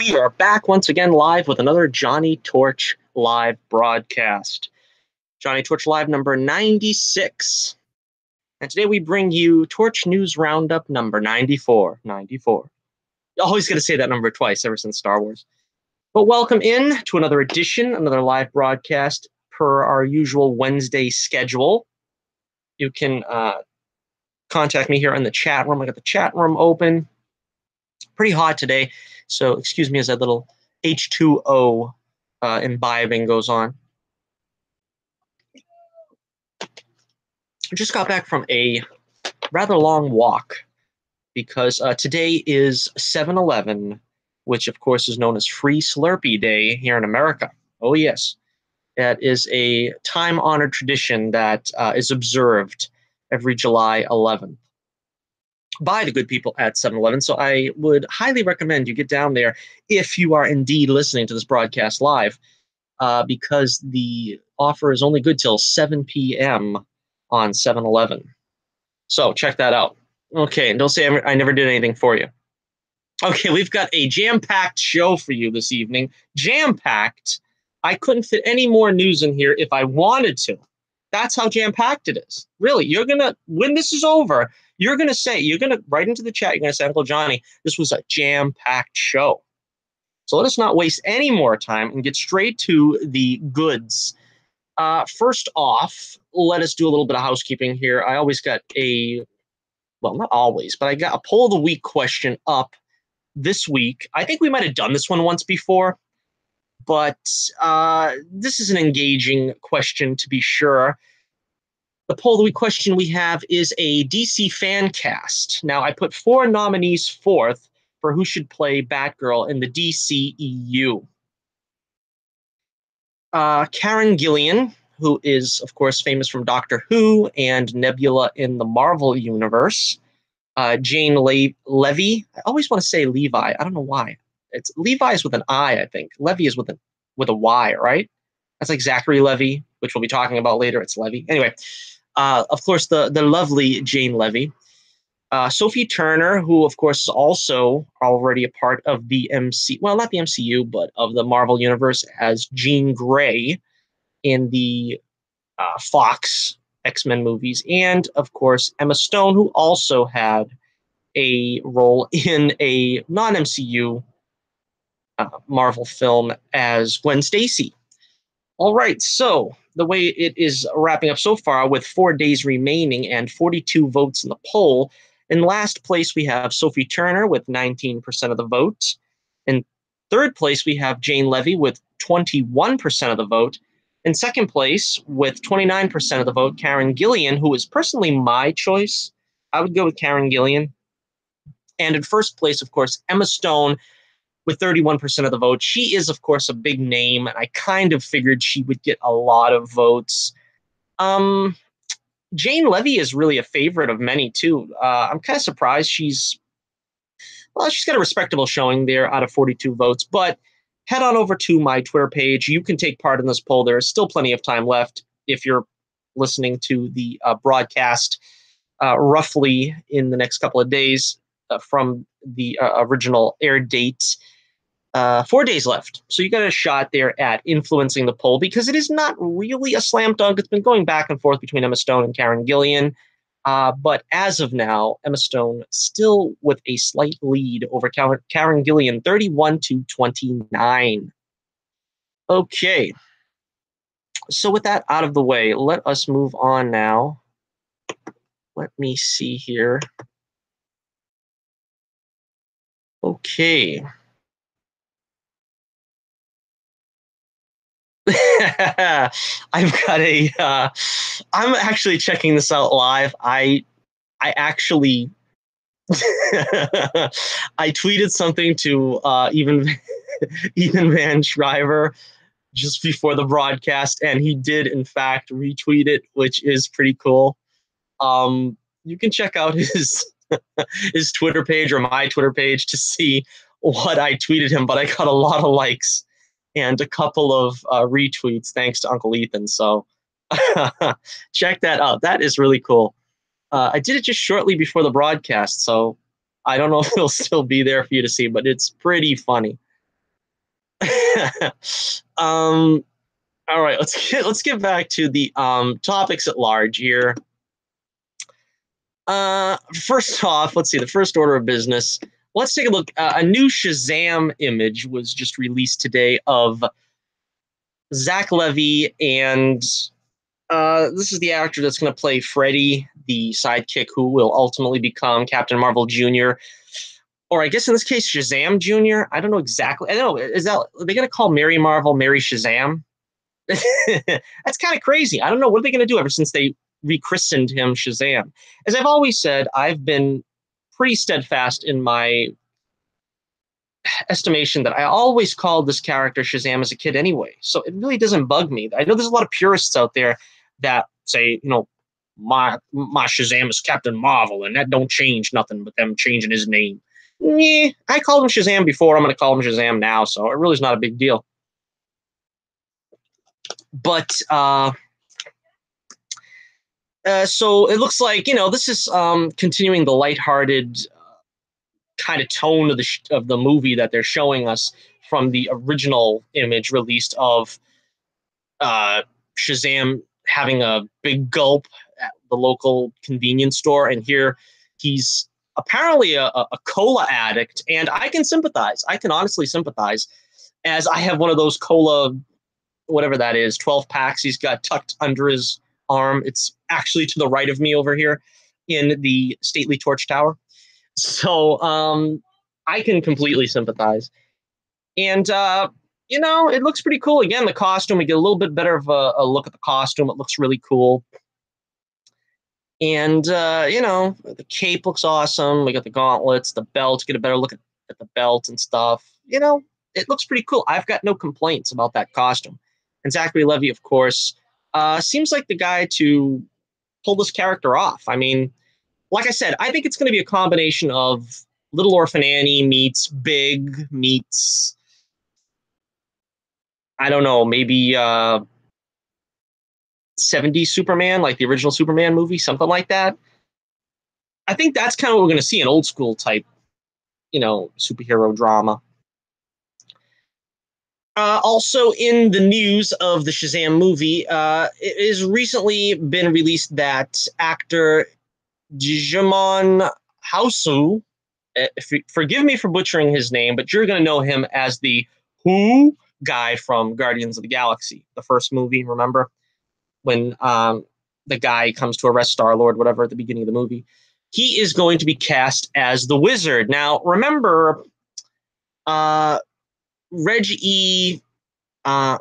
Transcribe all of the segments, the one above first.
We are back once again live with another Johnny Torch live broadcast. Johnny Torch Live number 96. And today we bring you Torch News Roundup number 94. 94. Always going to say that number twice ever since Star Wars. But welcome in to another edition, another live broadcast per our usual Wednesday schedule. You can contact me here in the chat room. I got the chat room open. Pretty hot today, so excuse me as that little H2O imbibing goes on. I just got back from a rather long walk because today is 7-Eleven, which of course is known as Free Slurpee Day here in America. Oh yes, that is a time-honored tradition that is observed every July 11th. By the good people at 7-Eleven. So I would highly recommend you get down there if you are indeed listening to this broadcast live, because the offer is only good till 7 p.m. on 7-Eleven. So check that out. Okay, and don't say I never did anything for you. Okay, we've got a jam-packed show for you this evening. Jam-packed. I couldn't fit any more news in here if I wanted to. That's how jam-packed it is. Really, you're going to, when this is over, you're going to write into the chat, you're going to say, Uncle Johnny, this was a jam-packed show. So let us not waste any more time and get straight to the goods. First off, let us do a little bit of housekeeping here. I always got well, not always, but I got a poll of the week question up this week. I think we might have done this one once before, but this is an engaging question to be sure. The poll of the week question we have is a DC fan cast. Now, I put 4 nominees forth for who should play Batgirl in the DCEU. Karen Gillan, who is, of course, famous from Doctor Who and Nebula in the Marvel Universe. Jane Levy. I always want to say Levi. I don't know why. It's Levi is with an I think. Levy is with a Y, right? That's like Zachary Levy, which we'll be talking about later. It's Levy. Anyway. Of course, the lovely Jane Levy. Sophie Turner, who, of course, is also already a part of the well, not the MCU, but of the Marvel Universe as Jean Grey in the Fox X-Men movies. And, of course, Emma Stone, who also had a role in a non-MCU Marvel film as Gwen Stacy. All right, so the way it is wrapping up so far with 4 days remaining and 42 votes in the poll, in last place we have Sophie Turner with 19% of the vote. In third place we have Jane Levy with 21% of the vote. In second place with 29% of the vote, Karen Gillan, who is personally my choice. I would go with Karen Gillan. And in first place, of course, Emma Stone with 31% of the vote. She is, of course, a big name, and I kind of figured she would get a lot of votes. Jane Levy is really a favorite of many, too. I'm kind of surprised she's got a respectable showing there out of 42 votes, but head on over to my Twitter page. You can take part in this poll. There is still plenty of time left if you're listening to the broadcast roughly in the next couple of days from the original air date. 4 days left. So you got a shot there at influencing the poll because it is not really a slam dunk. It's been going back and forth between Emma Stone and Karen Gillan. But as of now, Emma Stone still with a slight lead over Karen Gillan, 31-29. Okay. So with that out of the way, let us move on now. Let me see here. Okay. I've got I'm actually checking this out live. I actually I tweeted something to Ethan Van Shriver just before the broadcast, and he did in fact retweet it, which is pretty cool. You can check out his his Twitter page or my Twitter page to see what I tweeted him, but I got a lot of likes and a couple of retweets thanks to Uncle Ethan. So check that out. That is really cool. I did it just shortly before the broadcast, so I don't know if it'll still be there for you to see, but it's pretty funny. All right, let's get back to the topics at large here. First off, let's see the first order of business. Let's take a look. A new Shazam image was just released today of Zach Levy, and this is the actor that's going to play Freddy, the sidekick who will ultimately become Captain Marvel Jr., or I guess in this case Shazam Jr. I don't know exactly. I don't know. Is that, are they going to call Mary Marvel Mary Shazam? That's kind of crazy. I don't know. What are they going to do ever since they rechristened him Shazam? As I've always said, I've been pretty steadfast in my estimation that I always called this character Shazam as a kid anyway. So it really doesn't bug me. I know there's a lot of purists out there that say, you know, my Shazam is Captain Marvel, and that don't change nothing but them changing his name. Yeah, I called him Shazam before. I'm going to call him Shazam now, so it really is not a big deal. But so it looks like, you know, this is continuing the lighthearted kind of tone of the movie that they're showing us from the original image released of Shazam having a big gulp at the local convenience store, and here he's apparently a cola addict, and I can sympathize. I can honestly sympathize, as I have one of those cola, whatever that is, 12 packs he's got tucked under his arm. It's actually to the right of me over here in the stately torch tower. So I can completely sympathize. And, you know, it looks pretty cool. Again, the costume, we get a little bit better of a look at the costume. It looks really cool. And, you know, the cape looks awesome. We got the gauntlets, the belt, get a better look at the belt and stuff. You know, it looks pretty cool. I've got no complaints about that costume. And Zachary Levi, of course, seems like the guy to pull this character off. I mean, like I said, I think it's going to be a combination of Little Orphan Annie meets Big meets, I don't know, maybe 70s Superman, like the original Superman movie, something like that. I think that's kind of what we're going to see, an old school type, you know, superhero drama. Also in the news of the Shazam movie, it has recently been released that actor Djimon Hounsou, forgive me for butchering his name, but you're going to know him as the Who guy from Guardians of the Galaxy, the first movie, remember? When the guy comes to arrest Star-Lord, whatever, at the beginning of the movie. He is going to be cast as the Wizard. Now, remember, Reg E. I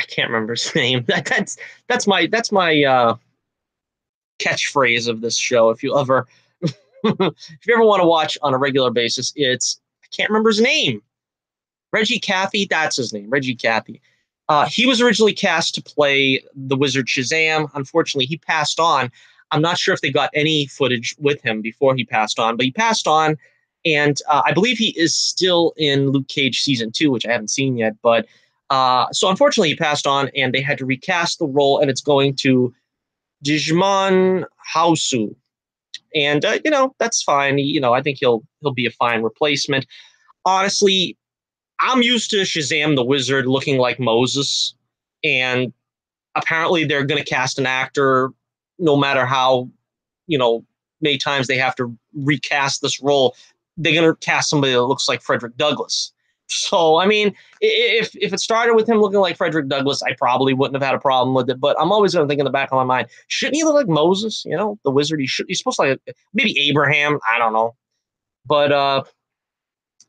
can't remember his name. That's my catchphrase of this show. If you ever want to watch on a regular basis, it's, I can't remember his name. Reggie Cathy, that's his name. Reggie Cathy. He was originally cast to play the Wizard Shazam. Unfortunately, he passed on. I'm not sure if they got any footage with him before he passed on, but he passed on, and I believe he is still in Luke Cage Season 2, which I haven't seen yet. But so unfortunately, he passed on, and they had to recast the role, and it's going to Djimon Hounsou. And, you know, that's fine. You know, I think he'll be a fine replacement. Honestly, I'm used to Shazam the Wizard looking like Moses, and apparently they're going to cast an actor no matter how, you know, many times they have to recast this role. They're going to cast somebody that looks like Frederick Douglass. So, I mean, if it started with him looking like Frederick Douglass, I probably wouldn't have had a problem with it. But I'm always going to think in the back of my mind, shouldn't he look like Moses? You know, the wizard. He's supposed to like maybe Abraham. I don't know. But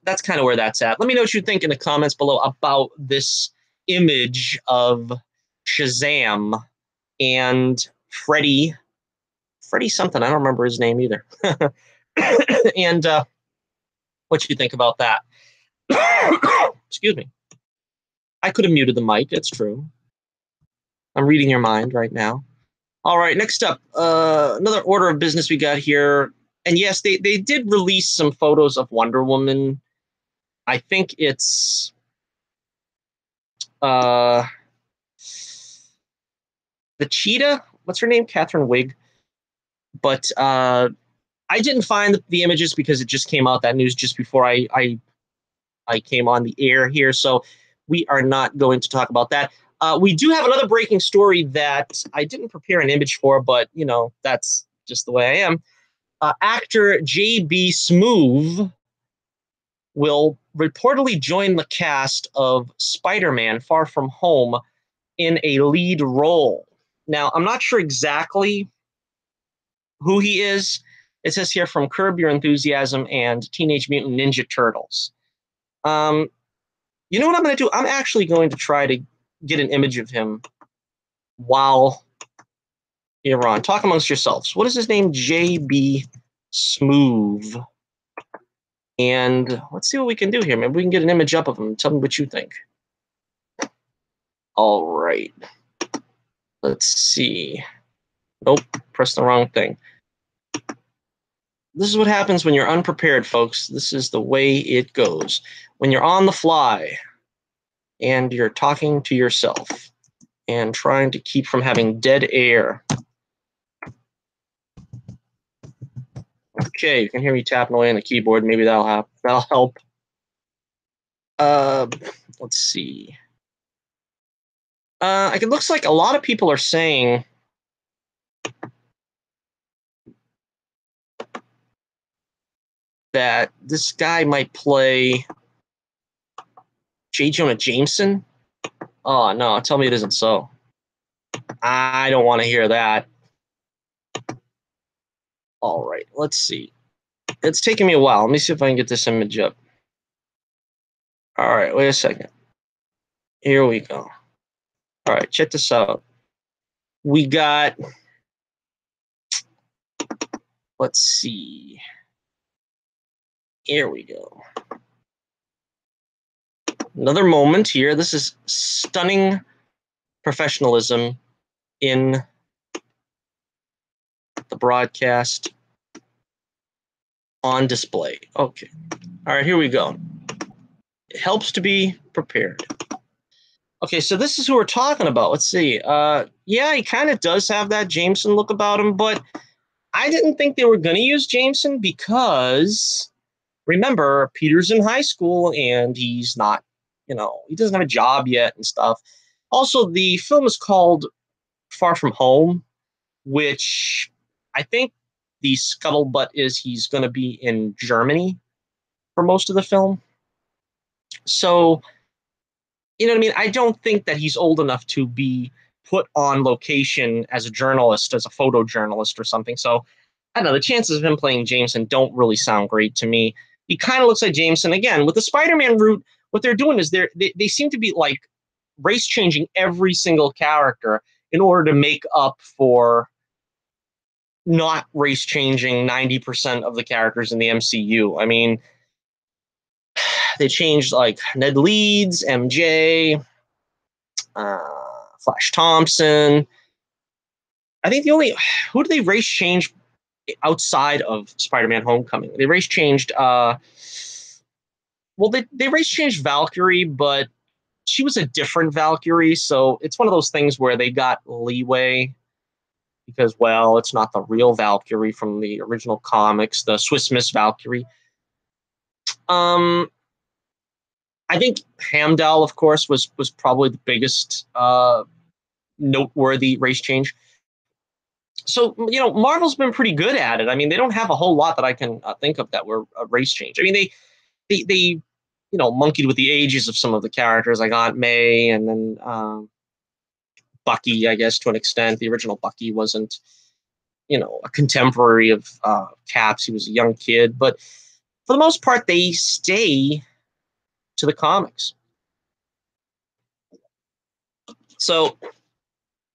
that's kind of where that's at. Let me know what you think in the comments below about this image of Shazam and Freddy something. I don't remember his name either. And what you think about that. Excuse me. I could have muted the mic. It's true. I'm reading your mind right now. All right, next up, another order of business we got here. And yes, they did release some photos of Wonder Woman. I think it's the cheetah. What's her name? Catherine Wigg. But I didn't find the images because it just came out, that news, just before I came on the air here. So we are not going to talk about that. We do have another breaking story that I didn't prepare an image for, but, you know, that's just the way I am. Actor J.B. Smoove will reportedly join the cast of Spider-Man Far From Home in a lead role. Now, I'm not sure exactly who he is. It says here from Curb Your Enthusiasm and Teenage Mutant Ninja Turtles. You know what I'm going to do? I'm actually going to try to get an image of him while you're on. Talk amongst yourselves. What is his name? J.B. Smoove. And let's see what we can do here. Maybe we can get an image up of him. Tell me what you think. All right. Let's see. Nope, pressed the wrong thing. This is what happens when you're unprepared, folks. This is the way it goes. When you're on the fly and you're talking to yourself and trying to keep from having dead air. Okay, you can hear me tapping away on the keyboard. Maybe that'll help. Let's see. It looks like a lot of people are saying that this guy might play J. Jonah Jameson. Oh, no, tell me it isn't so. I don't want to hear that. All right, let's see. It's taking me a while. Let me see if I can get this image up. All right, wait a second. Here we go. All right, check this out. We got, let's see. Here we go. Another moment here. This is stunning professionalism in the broadcast on display. Okay. All right, here we go. It helps to be prepared. Okay, so this is who we're talking about. Let's see. Yeah, he kind of does have that Jameson look about him, but I didn't think they were going to use Jameson because, remember, Peter's in high school and he's not, you know, he doesn't have a job yet and stuff. Also, the film is called Far From Home, which I think the scuttlebutt is he's going to be in Germany for most of the film. So, you know what I mean? I don't think that he's old enough to be put on location as a journalist, as a photojournalist or something. So, I don't know. The chances of him playing Jameson don't really sound great to me. He kind of looks like Jameson. Again, with the Spider-Man route, what they're doing is they seem to be like race changing every single character in order to make up for not race changing 90% of the characters in the MCU. I mean, they changed like Ned Leeds, MJ, Flash Thompson. I think who did they race change outside of Spider-Man Homecoming? They race changed, they race changed Valkyrie, but she was a different Valkyrie. So it's one of those things where they got leeway because, well, it's not the real Valkyrie from the original comics, the Swiss Miss Valkyrie. I think Hamdall, of course, was probably the biggest noteworthy race change. So, you know, Marvel's been pretty good at it. I mean, they don't have a whole lot that I can think of that were a race change. I mean, they you know, monkeyed with the ages of some of the characters like Aunt May and then Bucky, I guess, to an extent. The original Bucky wasn't, you know, a contemporary of Cap's. He was a young kid. But for the most part, they stay to the comics. So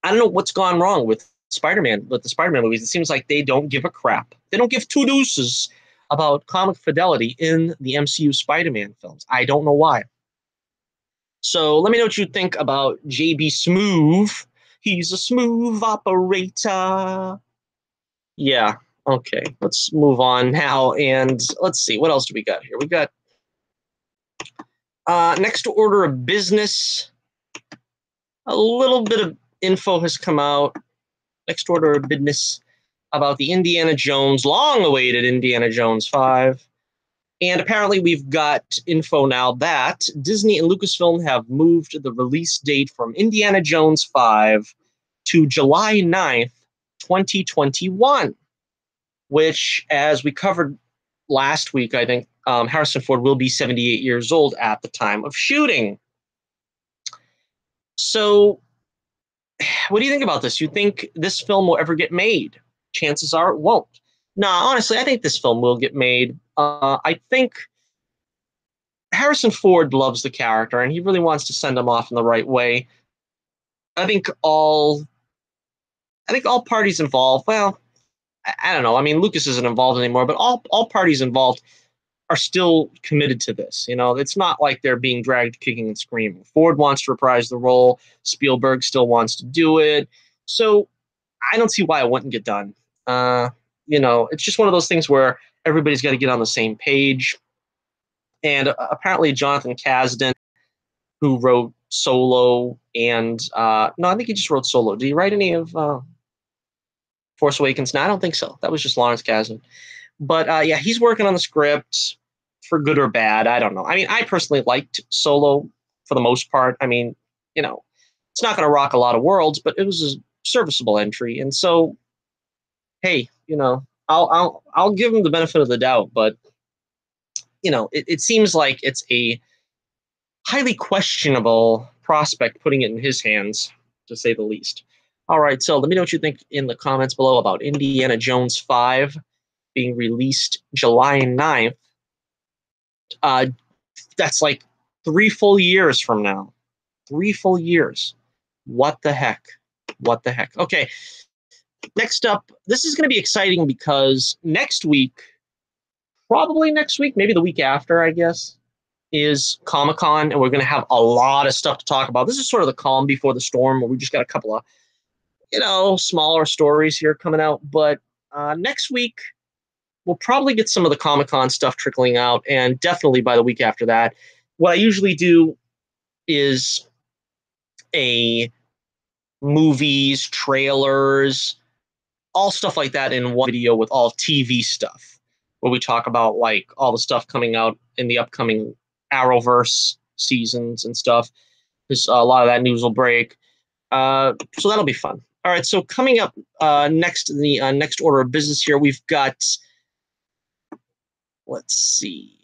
I don't know what's gone wrong with Spider-Man, with the Spider-Man movies. It seems like they don't give a crap. They don't give two deuces about comic fidelity in the MCU Spider-Man films. I don't know why. So let me know what you think about J.B. Smoove. He's a smooth operator. Yeah, okay. Let's move on now. And let's see. What else do we got here? We got next order of business. A little bit of info has come out. Next order of business about the Indiana Jones, long-awaited Indiana Jones 5. And apparently we've got info now that Disney and Lucasfilm have moved the release date from Indiana Jones 5 to July 9th, 2021, which, as we covered last week, I think Harrison Ford will be 78 years old at the time of shooting. So what do you think about this? You think this film will ever get made? Chances are it won't. Nah, honestly, I think this film will get made. I think Harrison Ford loves the character, and he really wants to send him off in the right way. I think all parties involved. Well, I don't know. I mean, Lucas isn't involved anymore, but all parties involved are still committed to this. You know, it's not like they're being dragged kicking and screaming. Ford wants to reprise the role. Spielberg still wants to do it. So I don't see why it wouldn't get done. You know, it's just one of those things where everybody's got to get on the same page. And apparently Jonathan Kasdan, who wrote Solo and no, I think he just wrote Solo. Did he write any of Force Awakens? No, I don't think so. That was just Lawrence Kasdan. But yeah, he's working on the script for good or bad. I don't know. I mean, I personally liked Solo for the most part. I mean, you know, it's not going to rock a lot of worlds, but it was a serviceable entry. And so, hey, you know, I'll give him the benefit of the doubt, but you know, it seems like it's a highly questionable prospect putting it in his hands, to say the least. All right, so let me know what you think in the comments below about Indiana Jones 5 being released July 9th. That's like 3 full years from now. 3 full years. What the heck? What the heck? Okay, next up, this is going to be exciting because next week, probably next week, maybe the week after, I guess, is Comic-Con, and we're going to have a lot of stuff to talk about. This is sort of the calm before the storm, where we just got a couple of, you know, smaller stories here coming out. But next week, we'll probably get some of the Comic-Con stuff trickling out, and definitely by the week after that. What I usually do is a movies, trailers, all stuff like that in one video with all TV stuff, where we talk about like all the stuff coming out in the upcoming Arrowverse seasons and stuff. Because a lot of that news will break. So that'll be fun. All right, so coming up next in the next order of business here, we've got, let's see,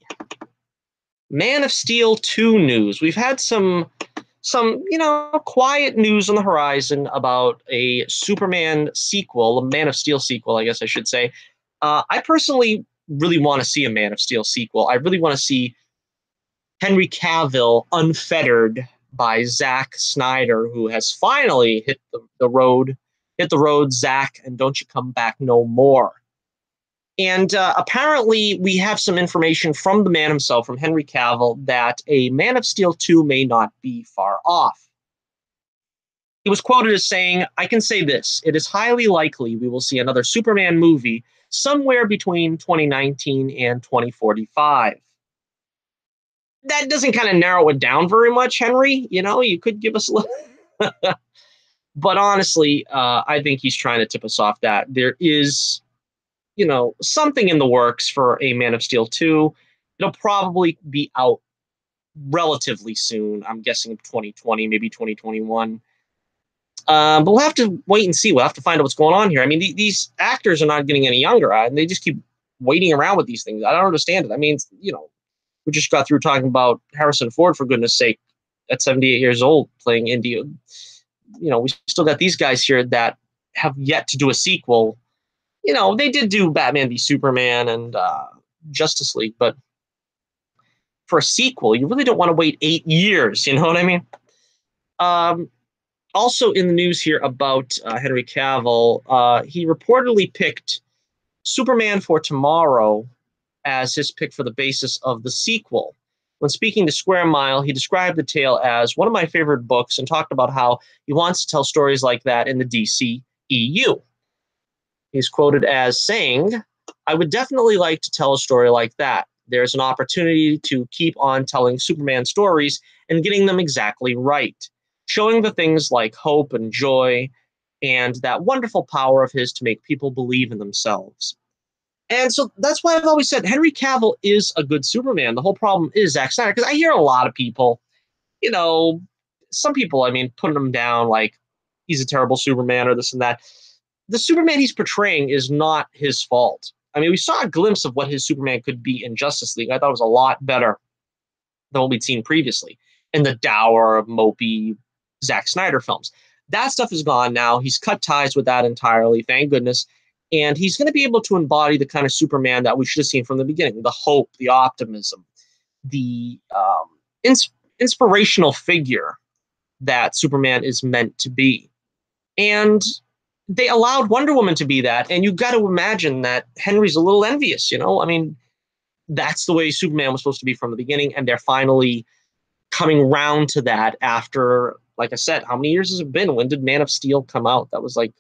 Man of Steel 2 news. We've had some you know, quiet news on the horizon about a Superman sequel, a Man of Steel sequel, I guess I should say. I personally really want to see a Man of Steel sequel. I really want to see Henry Cavill unfettered by Zack Snyder, who has finally hit the road. Hit the road, Zack, and don't you come back no more. And apparently we have some information from the man himself, from Henry Cavill, that a Man of Steel 2 may not be far off. He was quoted as saying, "I can say this, it is highly likely we will see another Superman movie somewhere between 2019 and 2045. That doesn't kind of narrow it down very much, Henry. You know, you could give us a little... But honestly, I think he's trying to tip us off that there is, you know, something in the works for a Man of Steel 2. It'll probably be out relatively soon. I'm guessing 2020, maybe 2021. But we'll have to wait and see. We'll have to find out what's going on here. I mean, these actors are not getting any younger, and they just keep waiting around with these things. I don't understand it. I mean, you know, we just got through talking about Harrison Ford, for goodness sake, at 78 years old, playing Indy. You know, we still got these guys here that have yet to do a sequel. You know, they did do Batman v Superman and Justice League, but for a sequel, you really don't want to wait 8 years. You know what I mean? Also in the news here about Henry Cavill, he reportedly picked Superman for Tomorrow as his pick for the basis of the sequel. When speaking to Square Mile, he described the tale as one of my favorite books and talked about how he wants to tell stories like that in the DCEU. He's quoted as saying, "I would definitely like to tell a story like that. There's an opportunity to keep on telling Superman stories and getting them exactly right, showing the things like hope and joy and that wonderful power of his to make people believe in themselves." And so that's why I've always said Henry Cavill is a good Superman. The whole problem is Zack Snyder, because I hear a lot of people, you know, some people, I mean, putting him down like he's a terrible Superman or this and that. The Superman he's portraying is not his fault. I mean, we saw a glimpse of what his Superman could be in Justice League. I thought it was a lot better than what we'd seen previously in the dour, mopey Zack Snyder films. That stuff is gone now. He's cut ties with that entirely, thank goodness. And he's going to be able to embody the kind of Superman that we should have seen from the beginning, the hope, the optimism, the inspirational figure that Superman is meant to be. And they allowed Wonder Woman to be that. And you got to imagine that Henry's a little envious, you know? I mean, that's the way Superman was supposed to be from the beginning. And they're finally coming round to that after, like I said, how many years has it been? When did Man of Steel come out? That was like,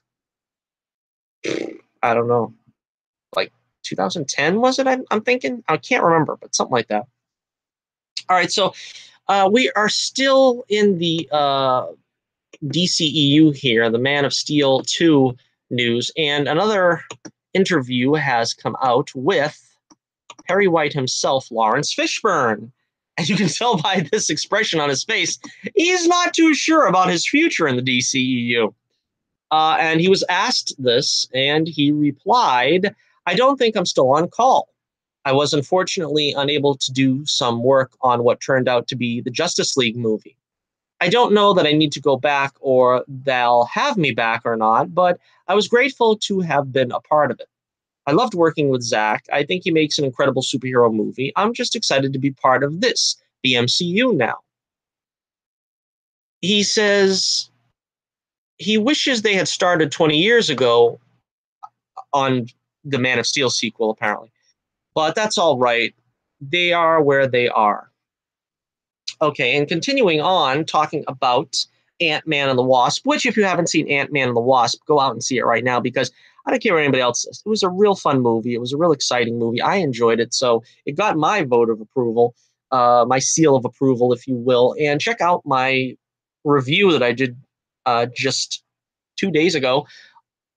I don't know, like 2010, was it? I'm thinking. I can't remember, but something like that. All right, so we are still in the DCEU here, the Man of Steel 2 news, and another interview has come out with Perry White himself, Lawrence Fishburne. As you can tell by this expression on his face, he's not too sure about his future in the DCEU. And he was asked this, and he replied, "I don't think I'm still on call. I was unfortunately unable to do some work on what turned out to be the Justice League movie. I don't know that I need to go back or they'll have me back or not, but I was grateful to have been a part of it. I loved working with Zach. I think he makes an incredible superhero movie. I'm just excited to be part of this, the MCU now." He says he wishes they had started 20 years ago on the Man of Steel sequel, apparently. But that's all right. They are where they are. Okay, and continuing on, talking about Ant-Man and the Wasp, which if you haven't seen Ant-Man and the Wasp, go out and see it right now, because I don't care what anybody else says. It was a real fun movie. It was a real exciting movie. I enjoyed it, so it got my vote of approval, my seal of approval, if you will. And check out my review that I did just 2 days ago.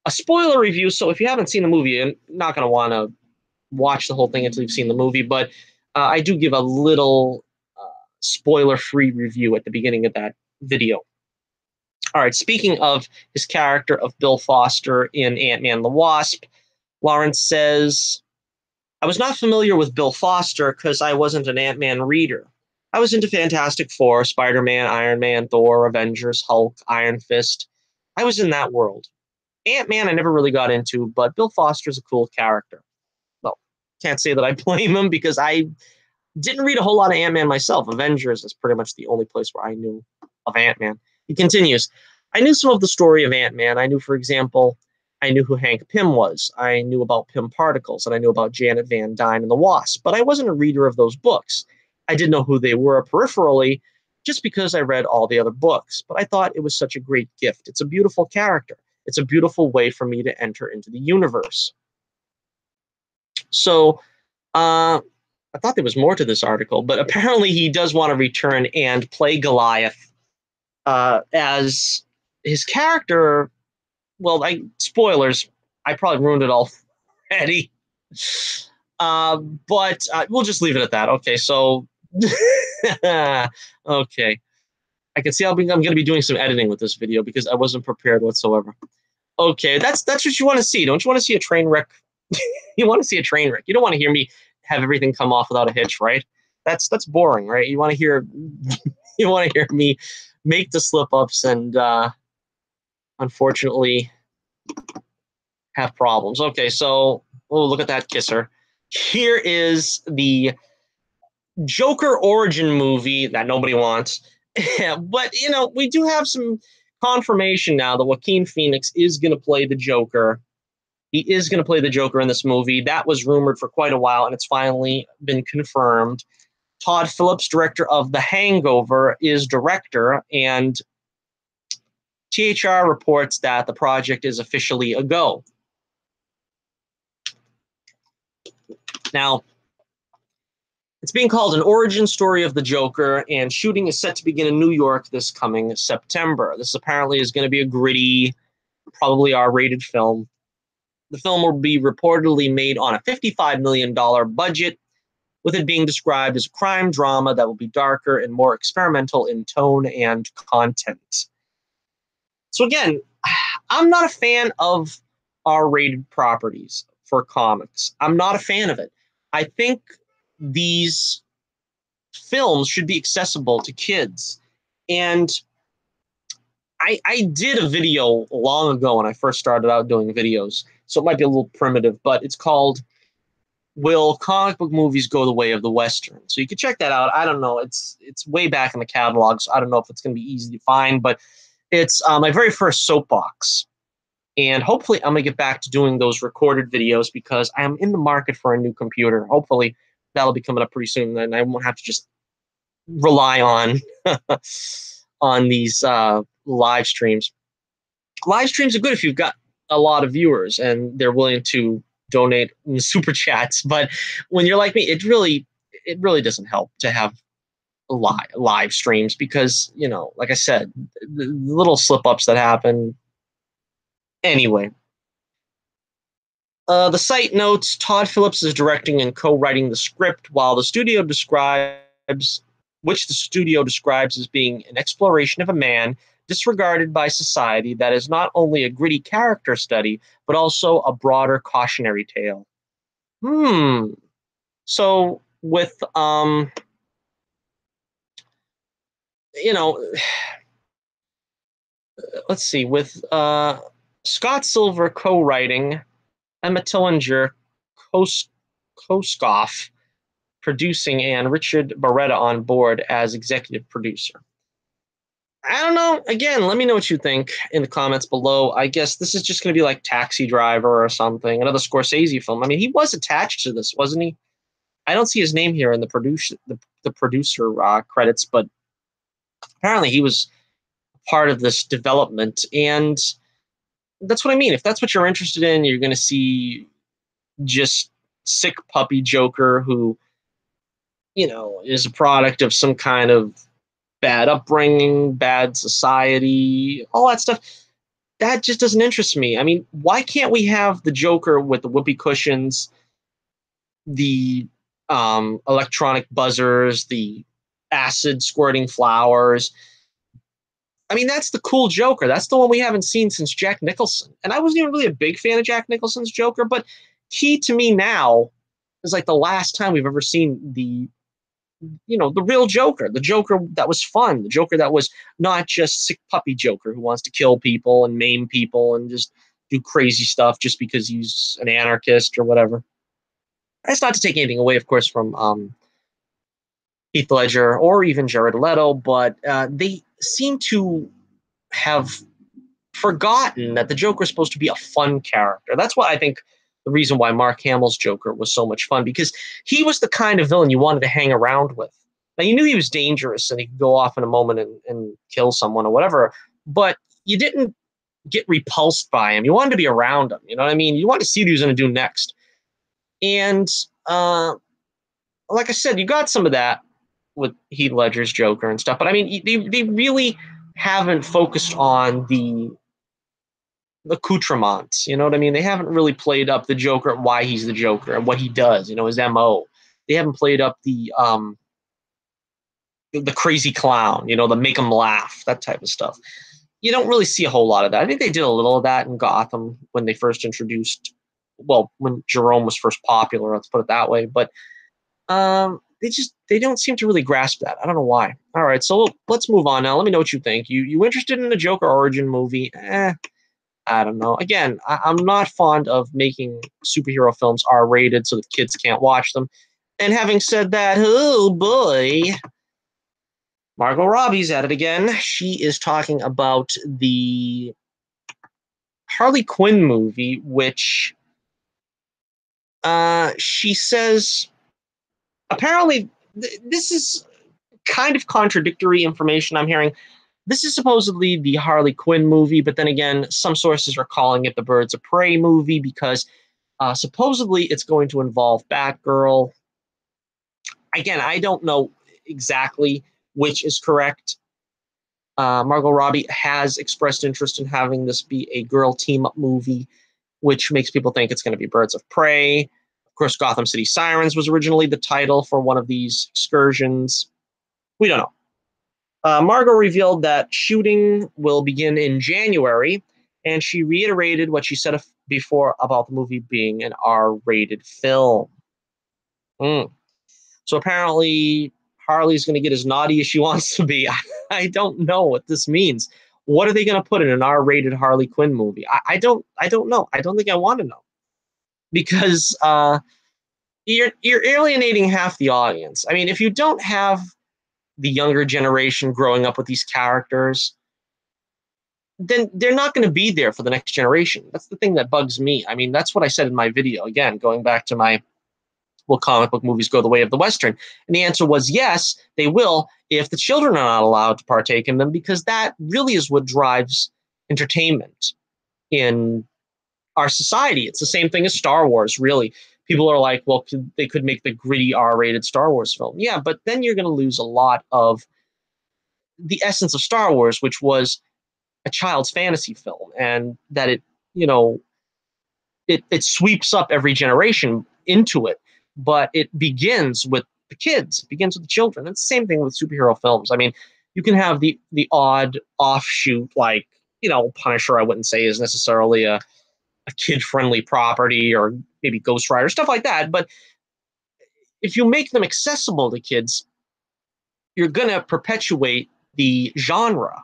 A spoiler review, so if you haven't seen the movie, you're not going to want to watch the whole thing until you've seen the movie, but I do give a little spoiler-free review at the beginning of that video. All right, speaking of his character of Bill Foster in Ant-Man and the Wasp, Lawrence says, "I was not familiar with Bill Foster because I wasn't an Ant-Man reader. I was into Fantastic Four, Spider-Man, Iron Man, Thor, Avengers, Hulk, Iron Fist. I was in that world. Ant-Man I never really got into, but Bill Foster's a cool character." Well, can't say that I blame him, because I didn't read a whole lot of Ant-Man myself. Avengers is pretty much the only place where I knew of Ant-Man. He continues, "I knew some of the story of Ant-Man. I knew, for example, I knew who Hank Pym was. I knew about Pym particles, and I knew about Janet Van Dyne and the Wasp, but I wasn't a reader of those books. I didn't know who they were peripherally, just because I read all the other books, but I thought it was such a great gift. It's a beautiful character. It's a beautiful way for me to enter into the universe." So, I thought there was more to this article, but apparently he does want to return and play Goliath as his character. Well, spoilers. I probably ruined it already. But we'll just leave it at that. Okay, so okay. I can see I'm going to be doing some editing with this video because I wasn't prepared whatsoever. Okay, that's what you want to see. Don't you want to see a train wreck? You want to see a train wreck. You don't want to hear me have everything come off without a hitch, right? That's boring, right? You want to hear me make the slip ups and unfortunately have problems. Okay, so look at that kisser. Here is the Joker origin movie that nobody wants. But we do have some confirmation now that Joaquin Phoenix is going to play the Joker. He is going to play the Joker in this movie. That was rumored for quite a while, and it's finally been confirmed. Todd Phillips, director of The Hangover, is director, and THR reports that the project is officially a go. Now, it's being called an origin story of the Joker, and shooting is set to begin in New York this coming September. This apparently is going to be a gritty, probably R-rated film. The film will be reportedly made on a $55 million budget, with it being described as a crime drama that will be darker and more experimental in tone and content. So again, I'm not a fan of R-rated properties for comics. I'm not a fan of it. I think these films should be accessible to kids. And I did a video long ago when I first started out doing videos, so it might be a little primitive, but it's called "Will Comic Book Movies Go the Way of the Western?" So you can check that out. I don't know. It's way back in the catalog, so I don't know if it's going to be easy to find, but it's my very first soapbox. And hopefully I'm going to get back to doing those recorded videos because I'm in the market for a new computer. Hopefully that'll be coming up pretty soon, and I won't have to just rely on on these live streams. Live streams are good if you've got a lot of viewers and they're willing to donate in super chats. But when you're like me, it really doesn't help to have live streams because, you know, like I said, the little slip ups that happen. Anyway, the site notes Todd Phillips is directing and co-writing the script, while the studio describes as being an exploration of a man disregarded by society that is not only a gritty character study, but also a broader cautionary tale. So with, you know, let's see, with Scott Silver co-writing, Emma Tillinger Koskoff producing, and Richard Barretta on board as executive producer. I don't know. Again, let me know what you think in the comments below. I guess this is just going to be like Taxi Driver or something, another Scorsese film. I mean, he was attached to this, wasn't he? I don't see his name here in the producer credits, but apparently he was part of this development, and that's what I mean. If that's what you're interested in, you're going to see just sick puppy Joker who, you know, is a product of some kind of bad upbringing, bad society, all that stuff. That just doesn't interest me. I mean, why can't we have the Joker with the whoopee cushions, the electronic buzzers, the acid squirting flowers? I mean, that's the cool Joker. That's the one we haven't seen since Jack Nicholson. And I wasn't even really a big fan of Jack Nicholson's Joker, but he, to me now, is like the last time we've ever seen the real Joker, the Joker that was fun, the Joker that was not just sick puppy Joker who wants to kill people and maim people and just do crazy stuff just because he's an anarchist or whatever. That's not to take anything away, of course, from Heath Ledger or even Jared Leto, but they seem to have forgotten that the Joker is supposed to be a fun character. That's why I think the reason why Mark Hamill's Joker was so much fun, because he was the kind of villain you wanted to hang around with. Now, you knew he was dangerous and he could go off in a moment and kill someone or whatever, but you didn't get repulsed by him. You wanted to be around him. You know what I mean? You wanted to see what he was going to do next. And like I said, you got some of that with Heath Ledger's Joker and stuff, but I mean, they really haven't focused on the accoutrements, you know what I mean? They haven't really played up the Joker, why he's the Joker and what he does, you know, his MO. They haven't played up the crazy clown, you know, the make him laugh, that type of stuff. You don't really see a whole lot of that. I think they did a little of that in Gotham when they first introduced, well, when Jerome was first popular, let's put it that way. But they don't seem to really grasp that. I don't know why. All right, so let's move on now. Let me know what you think. You interested in the Joker origin movie? I don't know. Again, I'm not fond of making superhero films R-rated so that kids can't watch them. And having said that, oh boy, Margot Robbie's at it again. She is talking about the Harley Quinn movie, which she says apparently this is kind of contradictory information I'm hearing. This is supposedly the Harley Quinn movie, but then again, some sources are calling it the Birds of Prey movie because supposedly it's going to involve Batgirl. Again, I don't know exactly which is correct. Margot Robbie has expressed interest in having this be a girl team-up movie. which makes people think it's going to be Birds of Prey. Of course, Gotham City Sirens was originally the title for one of these excursions. We don't know. Margot revealed that shooting will begin in January, and she reiterated what she said before about the movie being an R-rated film. So apparently Harley's going to get as naughty as she wants to be. I don't know what this means. What are they going to put in an R-rated Harley Quinn movie? I don't know. I don't think I want to know, because you're alienating half the audience. I mean, if you don't have the younger generation growing up with these characters, then they're not going to be there for the next generation. That's the thing that bugs me. I mean, that's what I said in my video. Again, going back to my, will comic book movies go the way of the Western? And the answer was yes, they will, if the children are not allowed to partake in them, because that really is what drives entertainment in our society. It's the same thing as Star Wars, really. People are like, well, they could make the gritty R-rated Star Wars film. Yeah, but then you're going to lose a lot of the essence of Star Wars, which was a child's fantasy film, and that it, you know, it sweeps up every generation into it, but it begins with the kids, it begins with the children. It's the same thing with superhero films. I mean, you can have the odd offshoot, like, you know, Punisher, I wouldn't say is necessarily a kid-friendly property, or maybe Ghost Rider, stuff like that. But if you make them accessible to kids, you're going to perpetuate the genre.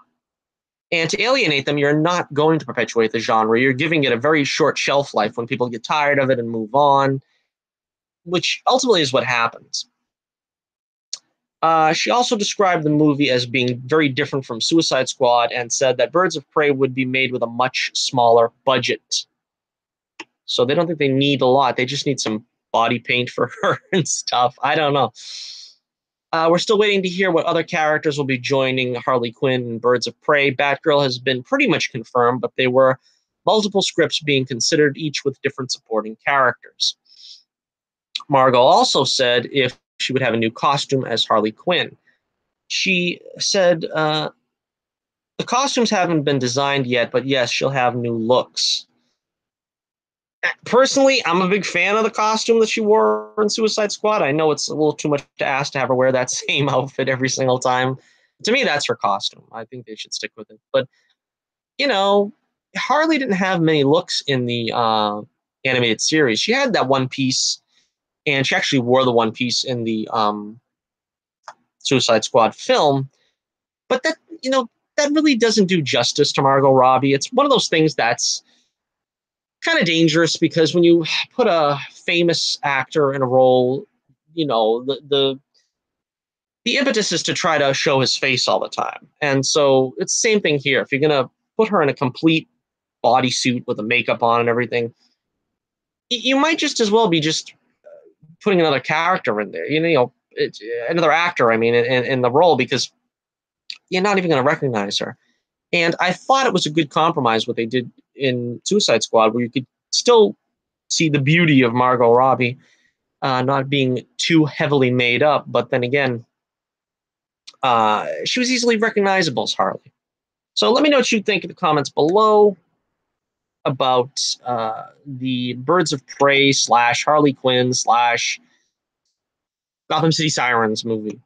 And to alienate them, you're not going to perpetuate the genre. You're giving it a very short shelf life when people get tired of it and move on, which ultimately is what happens. She also described the movie as being very different from Suicide Squad, and said that Birds of Prey would be made with a much smaller budget. So they don't think they need a lot. They just need some body paint for her and stuff. I don't know. We're still waiting to hear what other characters will be joining Harley Quinn and Birds of Prey. Batgirl has been pretty much confirmed, but there were multiple scripts being considered, each with different supporting characters. Margot also said if she would have a new costume as Harley Quinn. She said the costumes haven't been designed yet, but yes, she'll have new looks. Personally, I'm a big fan of the costume that she wore in Suicide Squad. I know it's a little too much to ask to have her wear that same outfit every single time. To me, that's her costume. I think they should stick with it. But, you know, Harley didn't have many looks in the animated series. She had that one piece, and she actually wore the one piece in the Suicide Squad film. But that, you know, that really doesn't do justice to Margot Robbie. It's one of those things that's kind of dangerous, because when you put a famous actor in a role, you know, the impetus is to try to show his face all the time. And so it's the same thing here. If you're going to put her in a complete bodysuit with the makeup on and everything, you might just as well be just putting another character in there, you know, another actor, I mean, in the role, because you're not even going to recognize her. And I thought it was a good compromise what they did in Suicide Squad, where you could still see the beauty of Margot Robbie, not being too heavily made up. But then again, she was easily recognizable as Harley. So let me know what you think in the comments below about the Birds of Prey / Harley Quinn / Gotham City Sirens movie.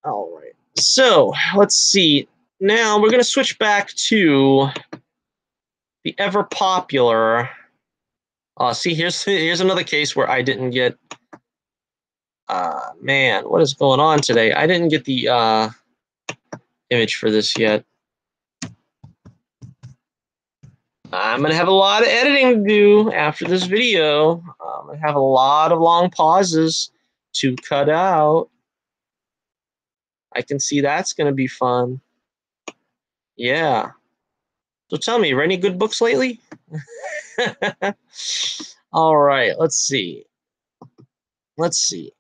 All right. So let's see. Now we're going to switch back to the ever popular. See, here's another case where I didn't get. Man, what is going on today? I didn't get the image for this yet. I'm gonna have a lot of editing to do after this video. I'm gonna have a lot of long pauses to cut out. I can see that's gonna be fun. Yeah. So tell me, read any good books lately? All right, let's see. Let's see.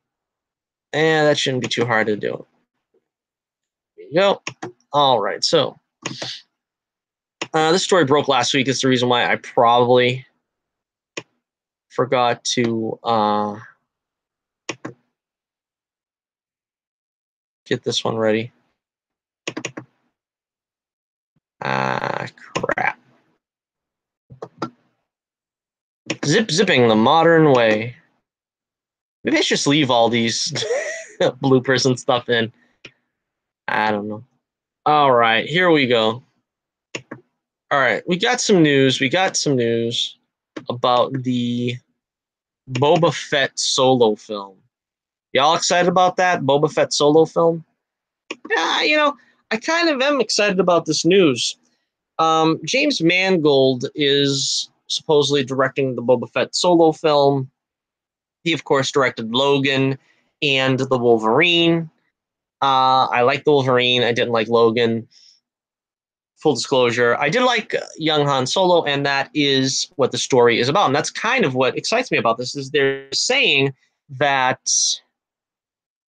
And that shouldn't be too hard to do. There you go. All right, so this story broke last week. It's the reason why I probably forgot to get this one ready. Crap. Zipping the modern way. Maybe I should just leave all these bloopers and stuff in. I don't know. All right, here we go. All right, we got some news. We got some news about the Boba Fett solo film. Y'all excited about that Boba Fett solo film? Yeah, you know, I kind of am excited about this news. James Mangold is supposedly directing the Boba Fett solo film. He, of course, directed Logan and the Wolverine. I like the Wolverine. I didn't like Logan. Full disclosure, I did like young Han Solo, and that is what the story is about. And that's kind of what excites me about this, is they're saying that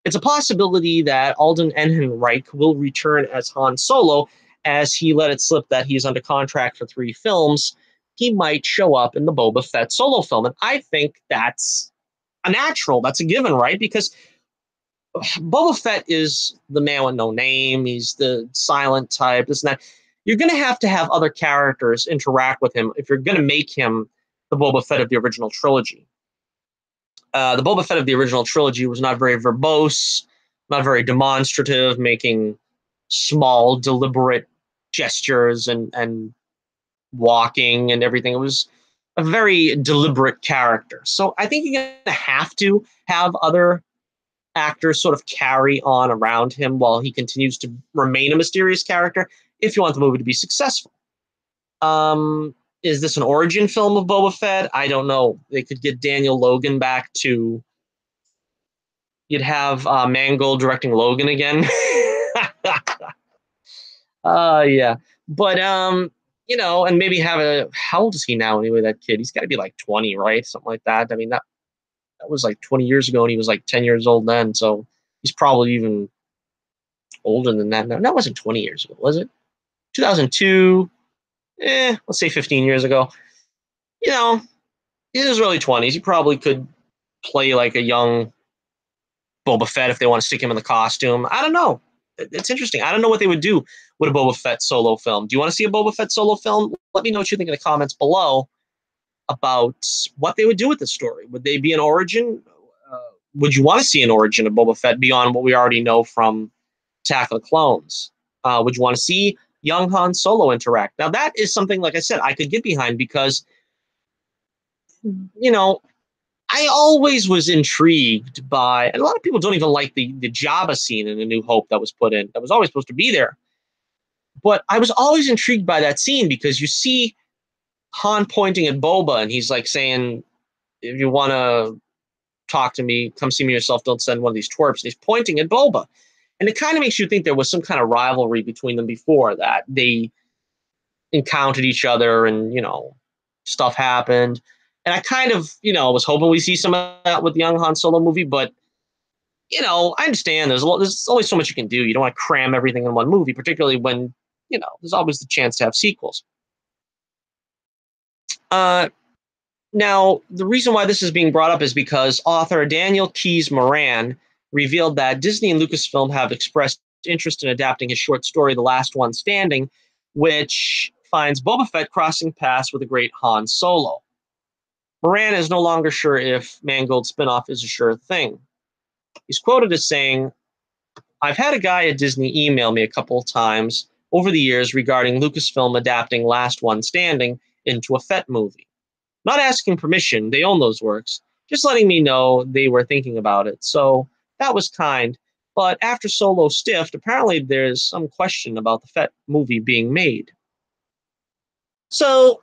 it's a possibility that Alden Ehrenreich will return as Han Solo, as he let it slip that he's under contract for 3 films. He might show up in the Boba Fett solo film. And I think that's a natural. That's a given, right? Because Boba Fett is the man with no name. He's the silent type, this and that. You're going to have other characters interact with him if you're going to make him the Boba Fett of the original trilogy. The Boba Fett of the original trilogy was not very verbose, not very demonstrative, making small, deliberate gestures and walking and everything. It was a very deliberate character. So I think you're going to have other actors sort of carry on around him while he continues to remain a mysterious character if you want the movie to be successful. Is this an origin film of Boba Fett? I don't know. They could get Daniel Logan back to... You'd have Mangold directing Logan again. Yeah. But, you know, and maybe have a... How old is he now anyway, that kid? He's got to be like 20, right? Something like that. I mean, that was like 20 years ago, and he was like 10 years old then. So he's probably even older than that. No, that wasn't 20 years ago, was it? 2002, let's say 15 years ago. You know, in his early 20s, he probably could play like a young Boba Fett if they want to stick him in the costume. I don't know. It's interesting. I don't know what they would do with a Boba Fett solo film. Do you want to see a Boba Fett solo film? Let me know what you think in the comments below about what they would do with this story. Would they be an origin? Would you want to see an origin of Boba Fett beyond what we already know from Attack of the Clones? Would you want to see young Han Solo interact? Now, that is something, like I said, I could get behind because, you know, I always was intrigued by, and a lot of people don't even like the Jabba scene in A New Hope that was put in, that was always supposed to be there. But I was always intrigued by that scene because you see Han pointing at Boba, and he's like saying, if you want to talk to me, come see me yourself, don't send one of these twerps. And he's pointing at Boba. And it kind of makes you think there was some kind of rivalry between them before that. They encountered each other and, you know, stuff happened. And I kind of, you know, was hoping we see some of that with the young Han Solo movie. But, you know, I understand there's only so much you can do. You don't want to cram everything in one movie, particularly when, you know, there's always the chance to have sequels. Now, the reason why this is being brought up is because author Daniel Keyes Moran revealed that Disney and Lucasfilm have expressed interest in adapting his short story, The Last One Standing, which finds Boba Fett crossing paths with the great Han Solo. Moran is no longer sure if Mangold's spinoff is a sure thing. He's quoted as saying, "I've had a guy at Disney email me a couple of times over the years regarding Lucasfilm adapting Last One Standing into a Fett movie. Not asking permission, they own those works, just letting me know they were thinking about it. So that was kind. But after Solo stiffed, apparently there's some question about the Fett movie being made." So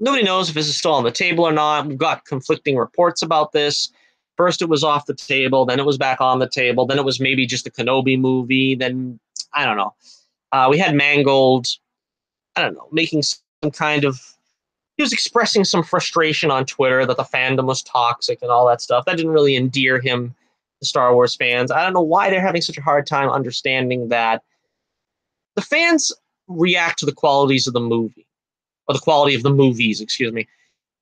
nobody knows if this is still on the table or not. We've got conflicting reports about this. First it was off the table, then it was back on the table, then it was maybe just a Kenobi movie, then I don't know. We had Mangold, I don't know, making some kind of... He was expressing some frustration on Twitter that the fandom was toxic and all that stuff. That didn't really endear him to Star Wars fans. I don't know why they're having such a hard time understanding that the fans react to the qualities of the movie, or the quality of the movies, excuse me.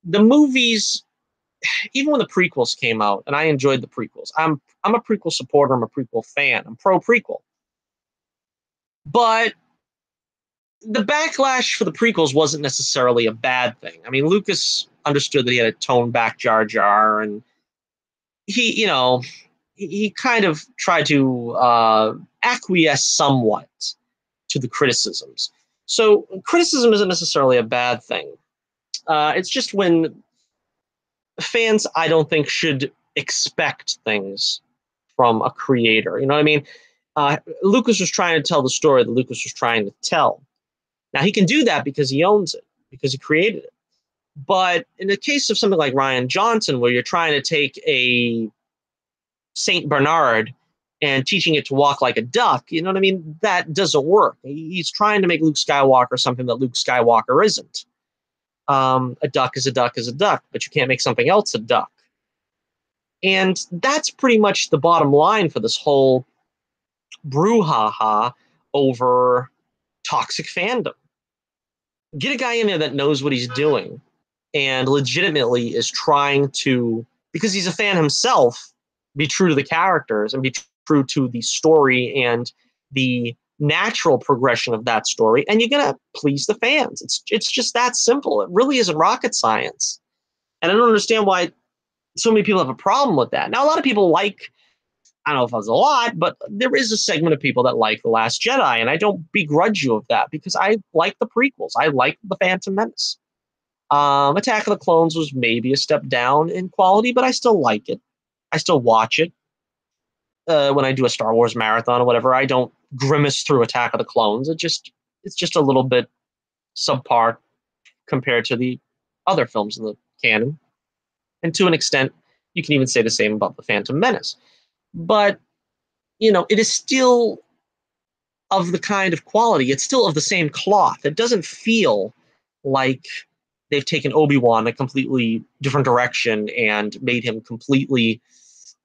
The movies, even when the prequels came out, and I enjoyed the prequels, I'm a prequel supporter, I'm a prequel fan, I'm pro-prequel. But the backlash for the prequels wasn't necessarily a bad thing. I mean, Lucas understood that he had to tone back Jar Jar, and he kind of tried to acquiesce somewhat to the criticisms. So criticism isn't necessarily a bad thing. It's just when fans, I don't think, should expect things from a creator. You know what I mean? Lucas was trying to tell the story that Lucas was trying to tell. Now, he can do that because he owns it, because he created it. But in the case of something like Rian Johnson, where you're trying to take a Saint Bernard and teaching it to walk like a duck, you know what I mean? That doesn't work. He's trying to make Luke Skywalker something that Luke Skywalker isn't. A duck is a duck is a duck, but you can't make something else a duck. And that's pretty much the bottom line for this whole brouhaha over toxic fandom. Get a guy in there that knows what he's doing and legitimately is trying to, because he's a fan himself, be true to the characters and be true to the story and the natural progression of that story, and you're gonna please the fans. It's just that simple. It really isn't rocket science, and I don't understand why so many people have a problem with that. Now, a lot of people like, I don't know if it was a lot, but there is a segment of people that like The Last Jedi, and I don't begrudge you of that because I like the prequels. I like The Phantom Menace. Attack of the Clones was maybe a step down in quality, but I still like it. I still watch it. When I do a Star Wars marathon or whatever, I don't grimace through Attack of the Clones. It's just a little bit subpar compared to the other films in the canon. And to an extent, you can even say the same about The Phantom Menace. But, it is still of the kind of quality. It's still of the same cloth. It doesn't feel like they've taken Obi-Wan a completely different direction and made him completely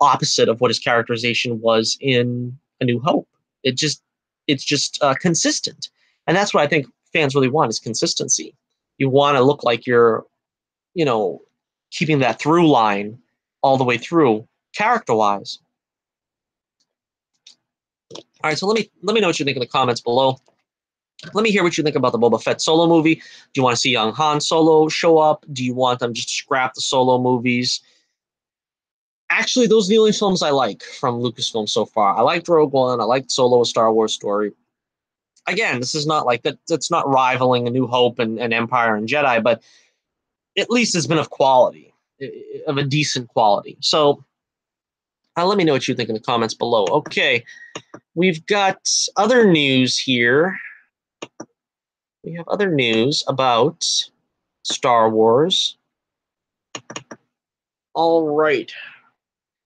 opposite of what his characterization was in A New Hope. It's just consistent, and that's what I think fans really want is consistency. You want to look like you're, keeping that through line all the way through, character-wise. All right, so let me know what you think in the comments below. Let me hear what you think about the Boba Fett solo movie. Do you want to see young Han Solo show up? Do you want them just to scrap the solo movies? Actually, those are the only films I like from Lucasfilm so far. I liked Rogue One. I liked Solo: A Star Wars Story. Again, this is not like that. That's not rivaling A New Hope and Empire and Jedi, but at least it's been of quality, of a decent quality. So let me know what you think in the comments below. Okay, we've got other news here. We have other news about Star Wars. All right.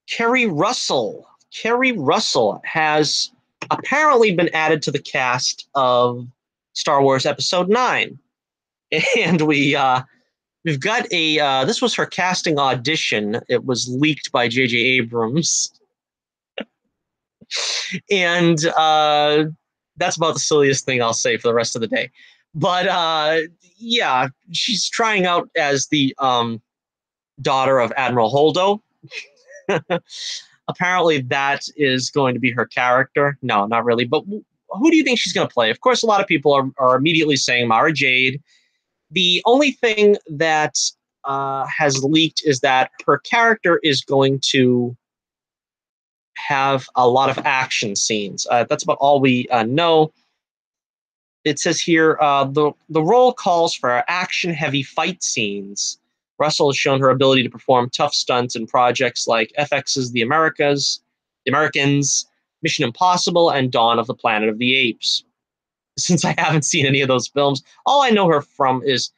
Kerri Russell. Kerri Russell has apparently been added to the cast of Star Wars Episode 9. And we've got this was her casting audition. It was leaked by J.J. Abrams. And that's about the silliest thing I'll say for the rest of the day. But yeah, she's trying out as the daughter of Admiral Holdo. Apparently that is going to be her character. No, not really. But who do you think she's going to play? Of course, a lot of people are immediately saying Mara Jade. The only thing that has leaked is that her character is going to have a lot of action scenes. That's about all we know. It says here, the role calls for action-heavy fight scenes. Russell has shown her ability to perform tough stunts in projects like FX's The Americans, Mission Impossible, and Dawn of the Planet of the Apes. Since I haven't seen any of those films, all I know her from is,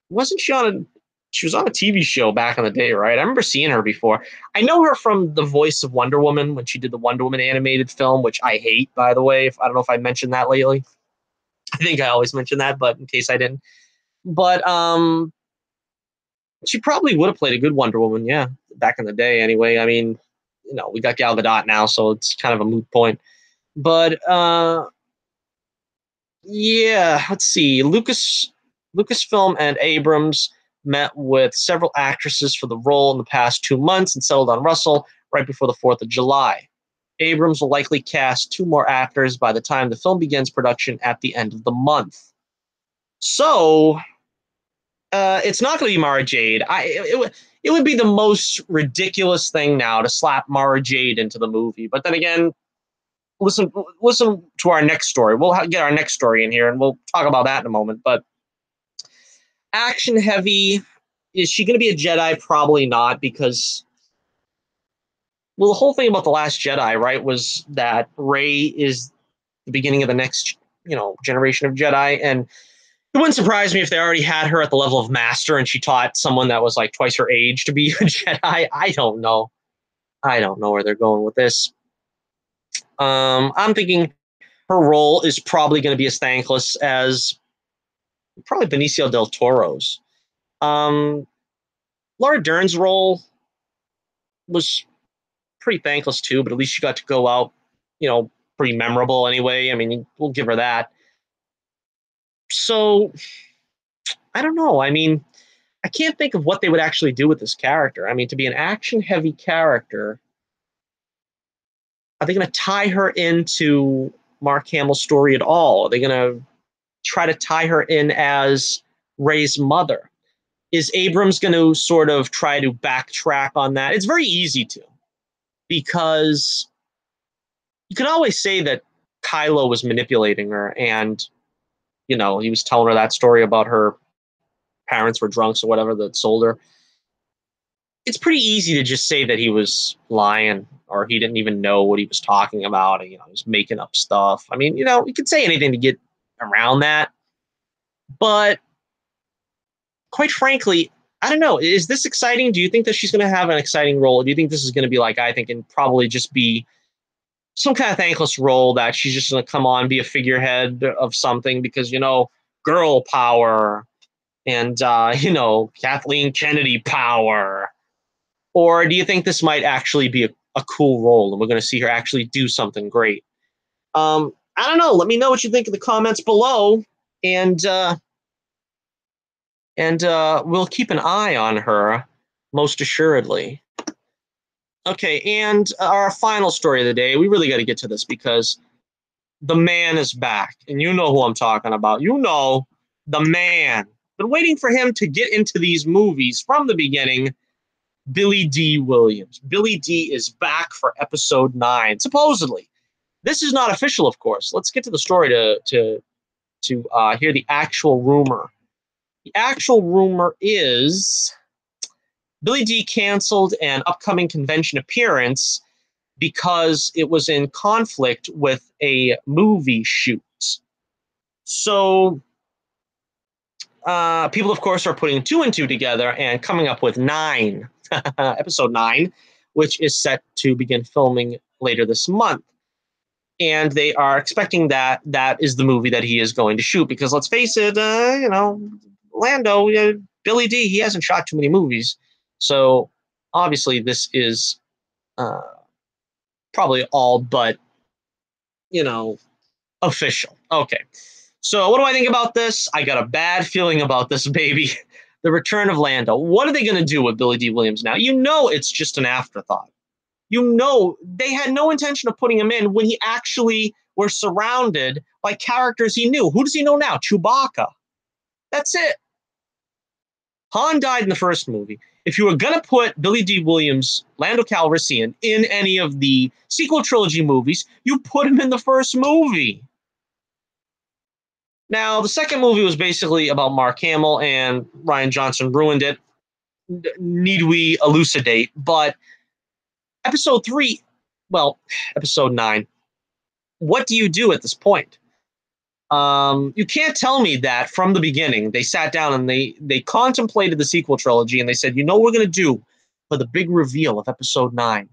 she was on a TV show back in the day, right? I remember seeing her before. I know her from the voice of Wonder Woman when she did the Wonder Woman animated film, which I hate, by the way. I don't know if I mentioned that lately. I think I always mention that, but in case I didn't. But she probably would have played a good Wonder Woman, yeah, back in the day anyway. I mean, we got Gal Gadot now, so it's kind of a moot point. But yeah, let's see. Lucasfilm and Abrams met with several actresses for the role in the past 2 months and settled on Russell right before the 4th of July. Abrams will likely cast 2 more actors by the time the film begins production at the end of the month. So it's not going to be Mara Jade. It would be the most ridiculous thing now to slap Mara Jade into the movie. But then again, listen to our next story. We'll get our next story in here, and we'll talk about that in a moment. But action heavy, is she going to be a Jedi? Probably not, because, well, the whole thing about The Last Jedi, right, was that Rey is the beginning of the next, generation of Jedi, and it wouldn't surprise me if they already had her at the level of master and she taught someone that was like twice her age to be a Jedi. I don't know. I don't know where they're going with this. I'm thinking her role is probably going to be as thankless as probably Benicio del Toro's. Laura Dern's role was pretty thankless too, but at least she got to go out, pretty memorable anyway. I mean, we'll give her that. So, I don't know. I mean, I can't think of what they would actually do with this character. I mean, to be an action-heavy character, are they going to tie her into Mark Hamill's story at all? Are they going to try to tie her in as Rey's mother? Is Abrams going to sort of try to backtrack on that? It's very easy to, because you can always say that Kylo was manipulating her and, he was telling her that story about her parents were drunks or whatever that sold her. It's pretty easy to just say that he was lying or he didn't even know what he was talking about. And, he was making up stuff. I mean, you could say anything to get around that. But quite frankly, I don't know. Is this exciting? Do you think that she's going to have an exciting role? Do you think this is going to be like, I think, and probably just be some kind of thankless role that she's just going to come on, be a figurehead of something because, girl power and, Kathleen Kennedy power? Or do you think this might actually be a cool role and we're going to see her actually do something great? I don't know. Let me know what you think in the comments below. And we'll keep an eye on her, most assuredly. Okay, and our final story of the day, we really got to get to this because the man is back. And you know who I'm talking about. The man. Been waiting for him to get into these movies from the beginning. Billy D. Williams. Billy D. is back for episode 9, supposedly. This is not official, of course. Let's get to the story to hear the actual rumor. The actual rumor is Billy D. canceled an upcoming convention appearance because it was in conflict with a movie shoot. So people, of course, are putting 2 and 2 together and coming up with 9, episode 9, which is set to begin filming later this month. And they are expecting that is the movie that he is going to shoot because, let's face it, Lando, Billy D., he hasn't shot too many movies. So obviously this is probably all but, official. Okay. So what do I think about this? I got a bad feeling about this, baby. The Return of Lando. What are they going to do with Billy D. Williams now? It's just an afterthought. They had no intention of putting him in when he actually were surrounded by characters he knew. Who does he know now? Chewbacca. That's it. Han died in the first movie. If you were going to put Billy D. Williams, Lando Calrissian, in any of the sequel trilogy movies, you put him in the first movie. Now, the second movie was basically about Mark Hamill, and Rian Johnson ruined it. Need we elucidate? But episode 9, what do you do at this point? You can't tell me that from the beginning they sat down and they contemplated the sequel trilogy and they said, what we're going to do for the big reveal of episode 9?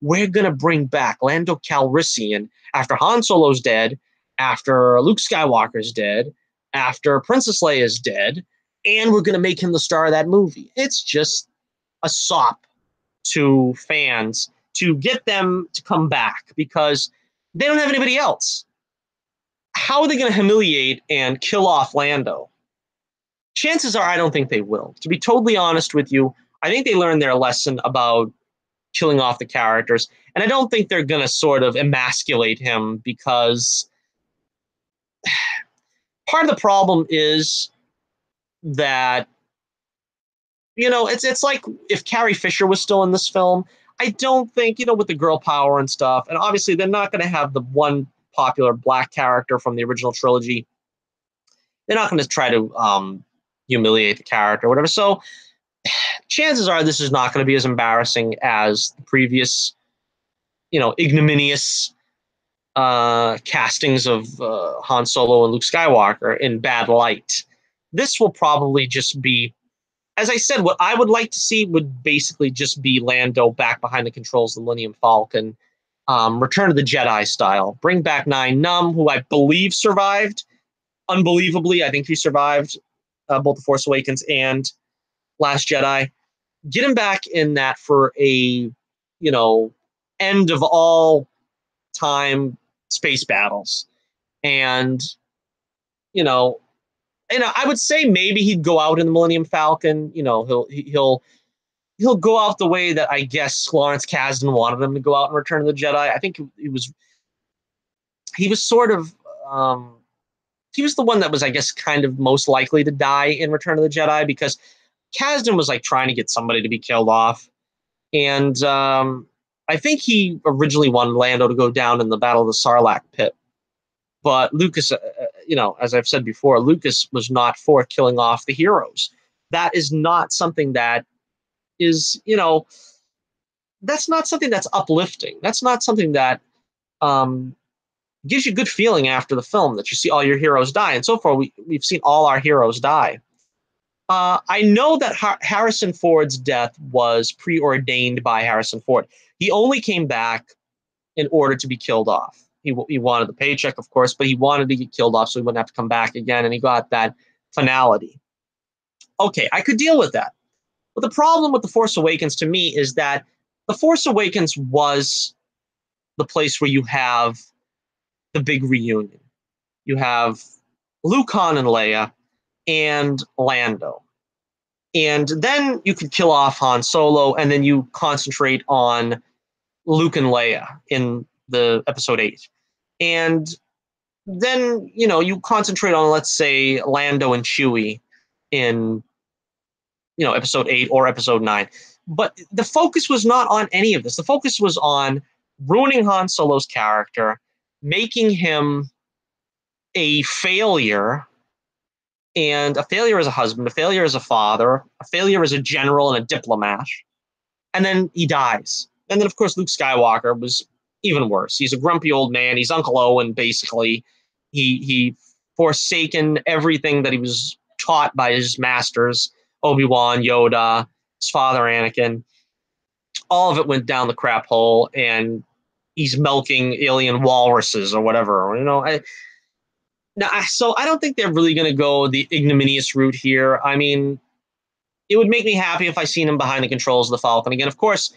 We're going to bring back Lando Calrissian after Han Solo's dead, after Luke Skywalker's dead, after Princess Leia's dead, and we're going to make him the star of that movie. It's just a sop to fans to get them to come back because they don't have anybody else. How are they going to humiliate and kill off Lando? Chances are I don't think they will. To be totally honest with you, I think they learned their lesson about killing off the characters, and I don't think they're going to sort of emasculate him because part of the problem is that, you know, it's like if Carrie Fisher was still in this film, I don't think, you know, with the girl power and stuff, and obviously they're not going to have the one popular black character from the original trilogy. They're not going to try to humiliate the character or whatever. So chances are this is not going to be as embarrassing as the previous, you know, ignominious castings of Han Solo and Luke Skywalker in bad light. This will probably just be, as I said, what I would like to see would basically just be Lando back behind the controls of the Millennium Falcon, Return of the Jedi style. Bring back Nine Numb, who I believe survived. Unbelievably, I think he survived both The Force Awakens and Last Jedi. Get him back in that for a, you know, end of all time space battles. And, you know, I would say maybe he'd go out in the Millennium Falcon. You know, he'll go out the way that I guess Lawrence Kasdan wanted him to go out in Return of the Jedi. I think he was sort of he was the one that was, I guess, kind of most likely to die in Return of the Jedi, because Kasdan was like trying to get somebody to be killed off, and I think he originally wanted Lando to go down in the Battle of the Sarlacc pit. But Lucas, you know, as I've said before, Lucas was not for killing off the heroes. That is not something that is, you know, that's not something that's uplifting. That's not something that gives you a good feeling after the film, that you see all your heroes die. And so far, we've seen all our heroes die. I know that Harrison Ford's death was preordained by Harrison Ford. He only came back in order to be killed off. He wanted the paycheck, of course, but he wanted to get killed off so he wouldn't have to come back again, and he got that finality. Okay, I could deal with that. But the problem with The Force Awakens to me is that The Force Awakens was the place where you have the big reunion. You have Luke, Han, and Leia, and Lando. And then you could kill off Han Solo, and then you concentrate on Luke and Leia in the episode 8. And then, you know, you concentrate on, let's say, Lando and Chewie in, you know, episode 8 or episode 9. But the focus was not on any of this. The focus was on ruining Han Solo's character, making him a failure, and a failure as a husband, a failure as a father, a failure as a general and a diplomat. And then he dies. And then, of course, Luke Skywalker was even worse. He's a grumpy old man. He's Uncle Owen, basically. He forsaken everything that he was taught by his masters, Obi-Wan, Yoda, his father, Anakin. All of it went down the crap hole, and he's milking alien walruses or whatever. You know, so I don't think they're really going to go the ignominious route here. I mean, it would make me happy if I seen him behind the controls of the Falcon again. Of course,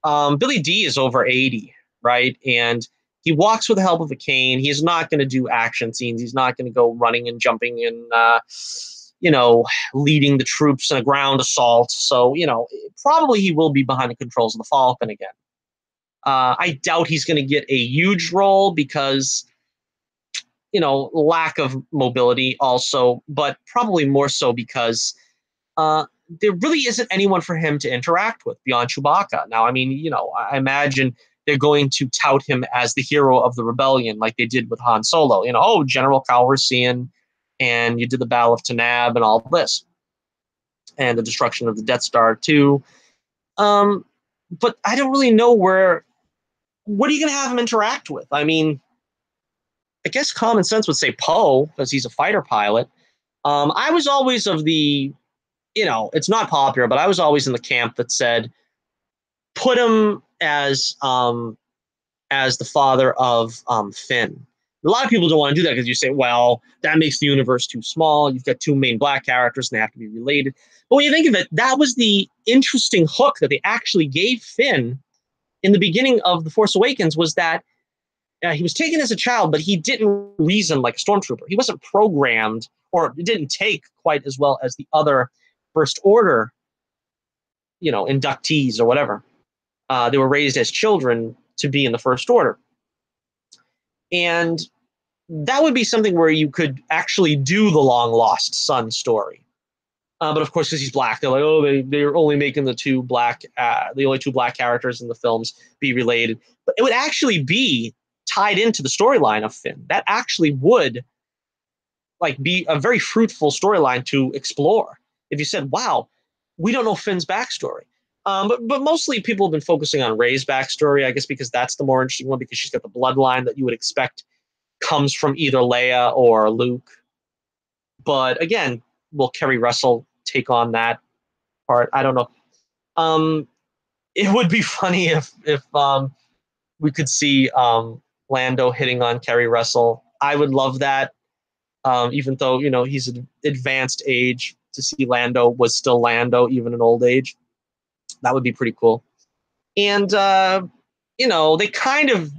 Billy D is over 80, right? And he walks with the help of a cane. He's not going to do action scenes. He's not going to go running and jumping and, you know, leading the troops in a ground assault. So, you know, probably he will be behind the controls of the Falcon again. I doubt he's going to get a huge role because, you know, lack of mobility also, but probably more so because there really isn't anyone for him to interact with beyond Chewbacca. Now, I mean, you know, I imagine they're going to tout him as the hero of the rebellion like they did with Han Solo. You know, oh, General Calrissian, and you did the Battle of Tanab and all this, and the destruction of the Death Star too. But I don't really know what are you going to have him interact with? I mean, I guess common sense would say Poe, because he's a fighter pilot. I was always of the, you know, it's not popular, but I was always in the camp that said, put him as the father of Finn. A lot of people don't want to do that because you say, well, that makes the universe too small. You've got two main black characters and they have to be related. But when you think of it, that was the interesting hook that they actually gave Finn in the beginning of The Force Awakens, was that he was taken as a child, but he didn't reason like a stormtrooper. He wasn't programmed, or it didn't take quite as well as the other First Order, you know, inductees or whatever. They were raised as children to be in the First Order. And that would be something where you could actually do the long lost son story. But of course, because he's black, they're like, oh, they're only making the only two black characters in the films be related. But it would actually be tied into the storyline of Finn. That actually would like be a very fruitful storyline to explore. If you said, wow, we don't know Finn's backstory. But mostly people have been focusing on Rey's backstory, I guess, because that's the more interesting one, because she's got the bloodline that you would expect comes from either Leia or Luke. But again, will Kerri Russell take on that part? I don't know. It would be funny if we could see Lando hitting on Kerri Russell. I would love that. Even though he's an advanced age, to see Lando was still Lando even in old age, that would be pretty cool. And they kind of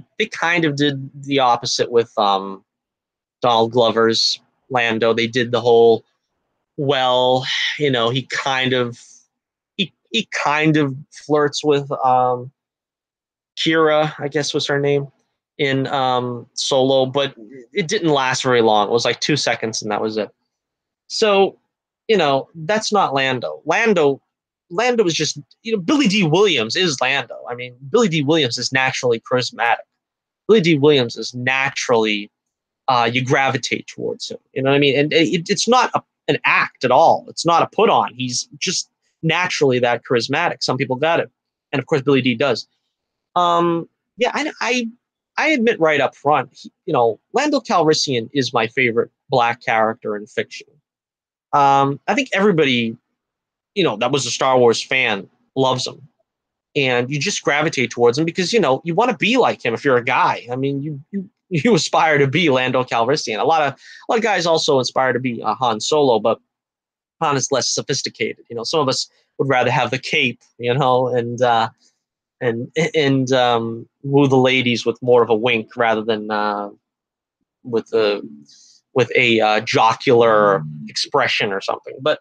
did the opposite with Donald Glover's Lando. They did the whole, well, he kind of flirts with Kira, I guess was her name, in Solo, but it didn't last very long. It was like 2 seconds and that was it. So, that's not Lando. Lando is just, Billy D. Williams is Lando. I mean, Billy D. Williams is naturally charismatic. Billy D. Williams is naturally, you gravitate towards him. You know what I mean? And it's not an act at all. It's not a put on. He's just naturally that charismatic. Some people got it. And of course, Billy D. does. Yeah, I admit right up front, Lando Calrissian is my favorite black character in fiction. I think everybody, that was a Star Wars fan loves him. And you just gravitate towards him because, you want to be like him if you're a guy. I mean, you aspire to be Lando Calrissian. A lot of guys also aspire to be Han Solo, but Han is less sophisticated. Some of us would rather have the cape, and woo the ladies with more of a wink rather than with a jocular expression or something. But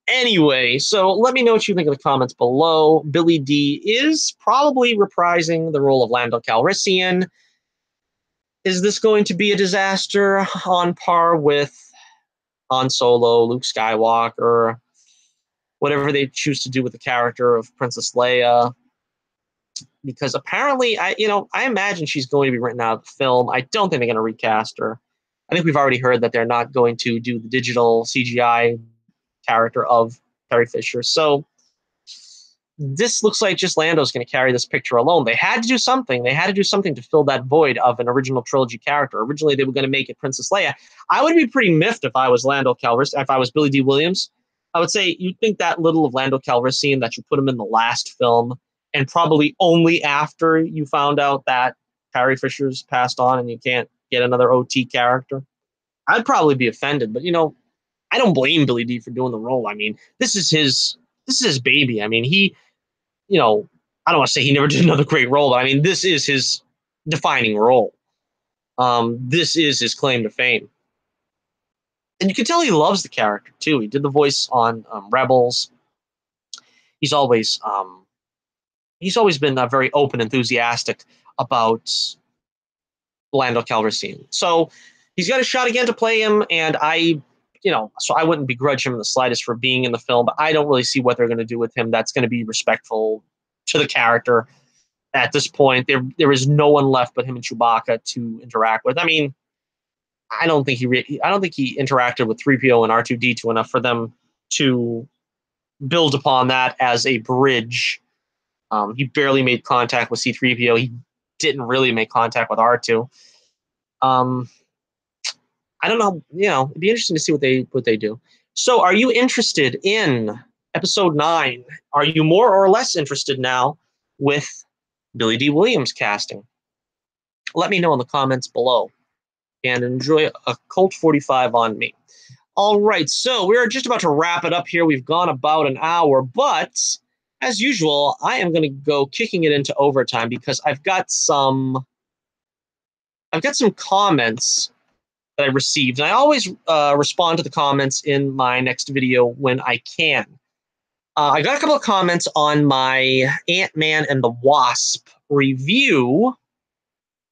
anyway, so let me know what you think in the comments below. Billy D is probably reprising the role of Lando Calrissian. Is this going to be a disaster on par with Han Solo, Luke Skywalker, whatever they choose to do with the character of Princess Leia? Because apparently, I imagine she's going to be written out of the film. I don't think they're going to recast her. I think we've already heard that they're not going to do the digital CGI character of Carrie Fisher. So this looks like just Lando's going to carry this picture alone. They had to do something. They had to do something to fill that void of an original trilogy character. Originally, they were going to make it Princess Leia. I would be pretty miffed if I was Lando Calrissian, if I was Billy D. Williams. I would say, you'd think that little of Lando Calrissian, that you put him in the last film, and probably only after you found out that Carrie Fisher's passed on and you can't get another OT character. I'd probably be offended, but I don't blame Billy D for doing the role. I mean, this is his baby. I mean, he, I don't want to say he never did another great role, but I mean, this is his defining role. This is his claim to fame. And you can tell he loves the character too. He did the voice on Rebels. He's always been very open, enthusiastic about Lando Calrissian. So he's got a shot again to play him, and so I wouldn't begrudge him in the slightest for being in the film, but I don't really see what they're going to do with him that's going to be respectful to the character. At this point, there is no one left but him and Chewbacca to interact with. I mean, I don't think he interacted with 3PO and R2-D2 enough for them to build upon that as a bridge. He barely made contact with C-3PO. He didn't really make contact with R2. I don't know. It'd be interesting to see what they do. So, are you interested in Episode 9? Are you more or less interested now with Billy D. Williams casting? Let me know in the comments below. And enjoy a Colt 45 on me. All right, so we're just about to wrap it up here. We've gone about an hour, but as usual, I am going to go kicking it into overtime because I've got some comments that I received, and I always respond to the comments in my next video when I can. I got a couple of comments on my Ant-Man and the Wasp review,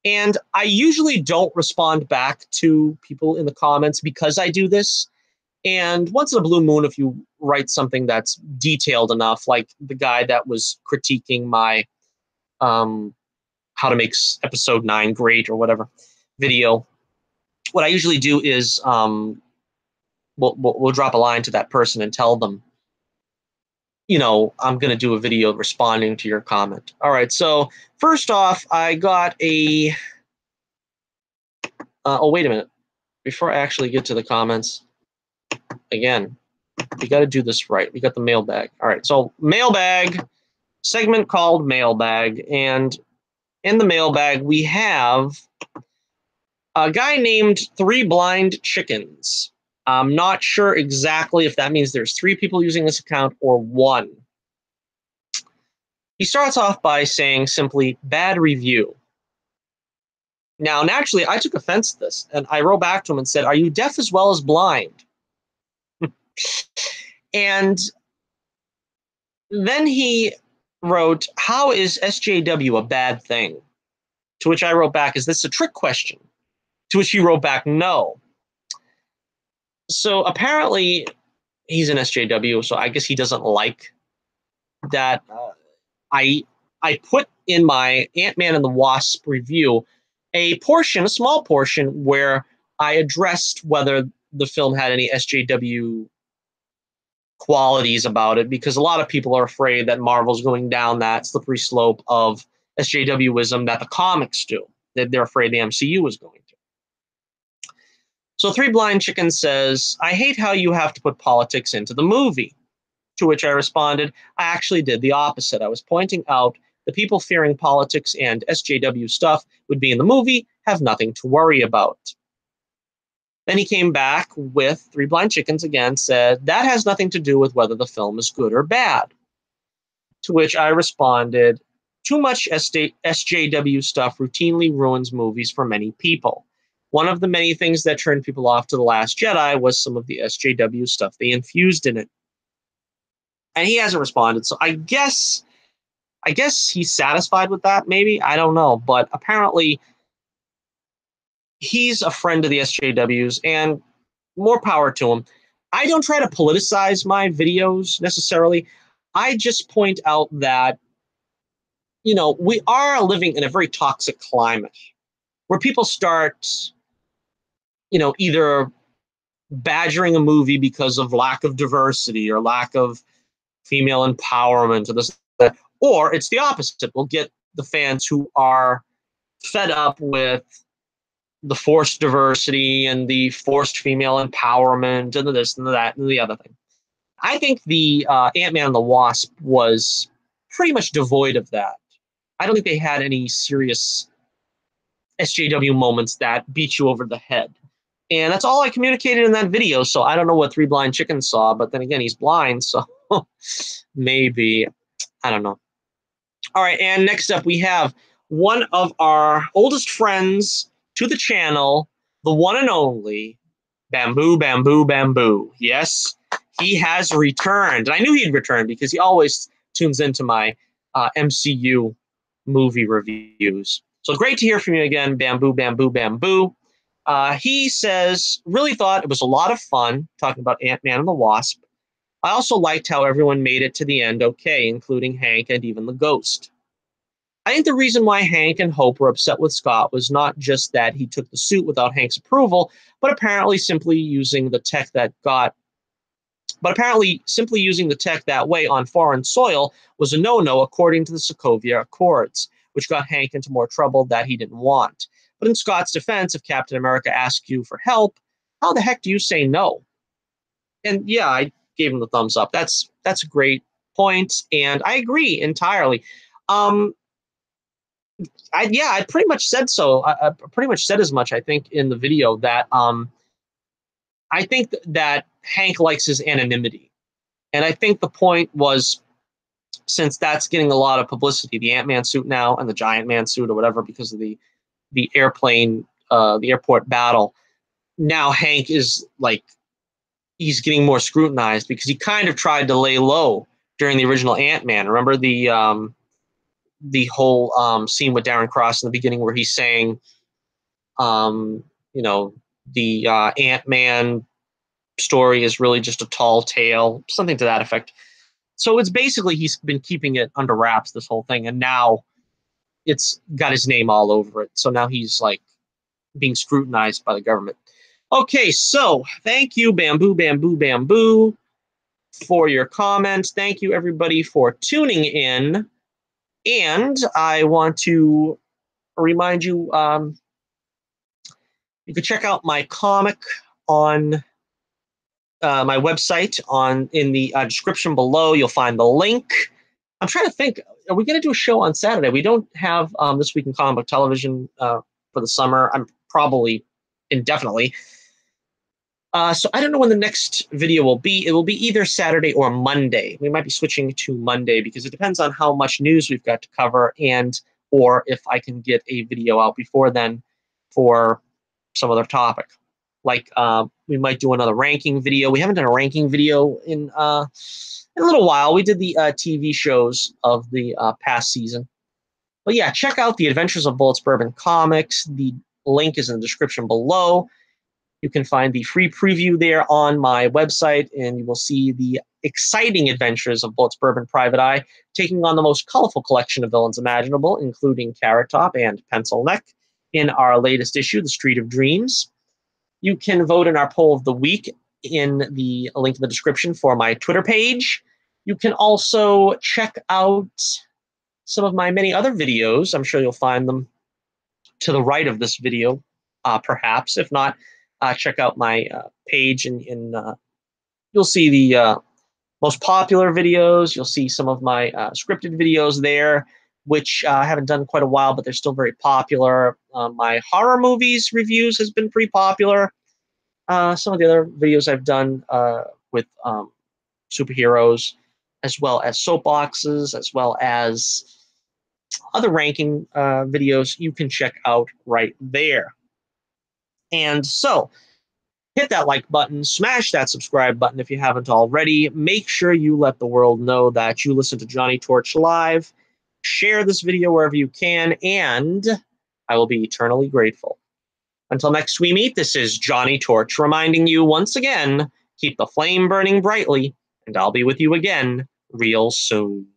And I usually don't respond back to people in the comments because I do this. And once in a blue moon, if you write something that's detailed enough, like the guy that was critiquing my how to make episode 9 great or whatever video, what I usually do is we'll drop a line to that person and tell them, you know, I'm going to do a video responding to your comment. All right, so first off, I got a... oh, wait a minute. Before I actually get to the comments, again, we got to do this right. We got the mailbag. All right, so mailbag, segment called mailbag. And in the mailbag, we have a guy named Three Blind Chickens. I'm not sure exactly if that means there's 3 people using this account or 1. He starts off by saying simply, bad review. Now, naturally, I took offense to this, and I wrote back to him and said, are you deaf as well as blind? And then he wrote, how is SJW a bad thing? To which I wrote back, is this a trick question? To which he wrote back, no. So apparently he's an SJW, so I guess he doesn't like that I put in my Ant-Man and the Wasp review a small portion, where I addressed whether the film had any SJW qualities about it, because a lot of people are afraid that Marvel's going down that slippery slope of SJWism that the comics do. They're afraid the MCU is going to. So Three Blind Chickens says, I hate how you have to put politics into the movie. To which I responded, I actually did the opposite. I was pointing out the people fearing politics and SJW stuff would be in the movie, have nothing to worry about. Then he came back with Three Blind Chickens again, said, that has nothing to do with whether the film is good or bad. To which I responded, too much SJW stuff routinely ruins movies for many people. One of the many things that turned people off to The Last Jedi was some of the SJW stuff they infused in it. And he hasn't responded, so I guess he's satisfied with that, maybe. I don't know. But apparently he's a friend of the SJWs, and more power to him. I don't try to politicize my videos necessarily. I just point out that, you know, we are living in a very toxic climate where people start, you know, either badgering a movie because of lack of diversity or lack of female empowerment or this, that, or it's the opposite. We'll get the fans who are fed up with the forced diversity and the forced female empowerment and the this and the that and the other thing. I think the Ant-Man and the Wasp was pretty much devoid of that. I don't think they had any serious SJW moments that beat you over the head. And that's all I communicated in that video, so I don't know what Three Blind Chickens saw, but then again, he's blind, so maybe, I don't know. All right, and next up we have one of our oldest friends to the channel, the one and only Bamboo, Bamboo, Bamboo. Yes, he has returned. And I knew he'd return because he always tunes into my MCU movie reviews. So great to hear from you again, Bamboo, Bamboo, Bamboo. He says, really thought it was a lot of fun talking about Ant-Man and the Wasp. I also liked how everyone made it to the end okay, including Hank and even the Ghost. I think the reason why Hank and Hope were upset with Scott was not just that he took the suit without Hank's approval, but apparently simply using the tech that way on foreign soil was a no-no according to the Sokovia Accords, which got Hank into more trouble that he didn't want. But in Scott's defense, if Captain America asks you for help, how the heck do you say no? And yeah, I gave him the thumbs up. That's a great point, and I agree entirely. I pretty much said so. I pretty much said as much, I think, in the video that I think that Hank likes his anonymity. And I think the point was, since that's getting a lot of publicity, the Ant-Man suit now and the Giant Man suit or whatever, because of the airplane, the airport battle, now Hank is like, he's getting more scrutinized because he kind of tried to lay low during the original Ant-Man. Remember the the whole scene with Darren Cross in the beginning where he's saying, you know, the Ant-Man story is really just a tall tale, something to that effect. So it's basically he's been keeping it under wraps, this whole thing, and now it's got his name all over it. So now he's like being scrutinized by the government. Okay, so thank you, Bamboo, Bamboo, Bamboo, for your comments. Thank you, everybody, for tuning in. And I want to remind you, you can check out my comic on my website in the description below. You'll find the link. I'm trying to think, are we going to do a show on Saturday? We don't have This Week in Comic Book Television for the summer. I'm probably indefinitely. So I don't know when the next video will be. It will be either Saturday or Monday. We might be switching to Monday because it depends on how much news we've got to cover or if I can get a video out before then for some other topic. Like we might do another ranking video. We haven't done a ranking video in a little while. We did the TV shows of the past season. But yeah, check out the Adventures of Bullets Bourbon Comics. The link is in the description below. You can find the free preview there on my website, and you will see the exciting adventures of Bullets Bourbon Private Eye, taking on the most colorful collection of villains imaginable, including Carrot Top and Pencil Neck, in our latest issue, The Street of Dreams. You can vote in our poll of the week in the link in the description for my Twitter page. You can also check out some of my many other videos. I'm sure you'll find them to the right of this video, perhaps. If not, check out my page, and you'll see the most popular videos. You'll see some of my scripted videos there, which I haven't done in quite a while, but they're still very popular. My horror movies reviews has been pretty popular. Some of the other videos I've done with superheroes, as well as soapboxes, as well as other ranking videos, you can check out right there. And so, hit that like button, smash that subscribe button if you haven't already. Make sure you let the world know that you listen to Johnny Torch Live. Share this video wherever you can, and I will be eternally grateful. Until next we meet, this is Johnny Torch reminding you once again, keep the flame burning brightly, and I'll be with you again real soon.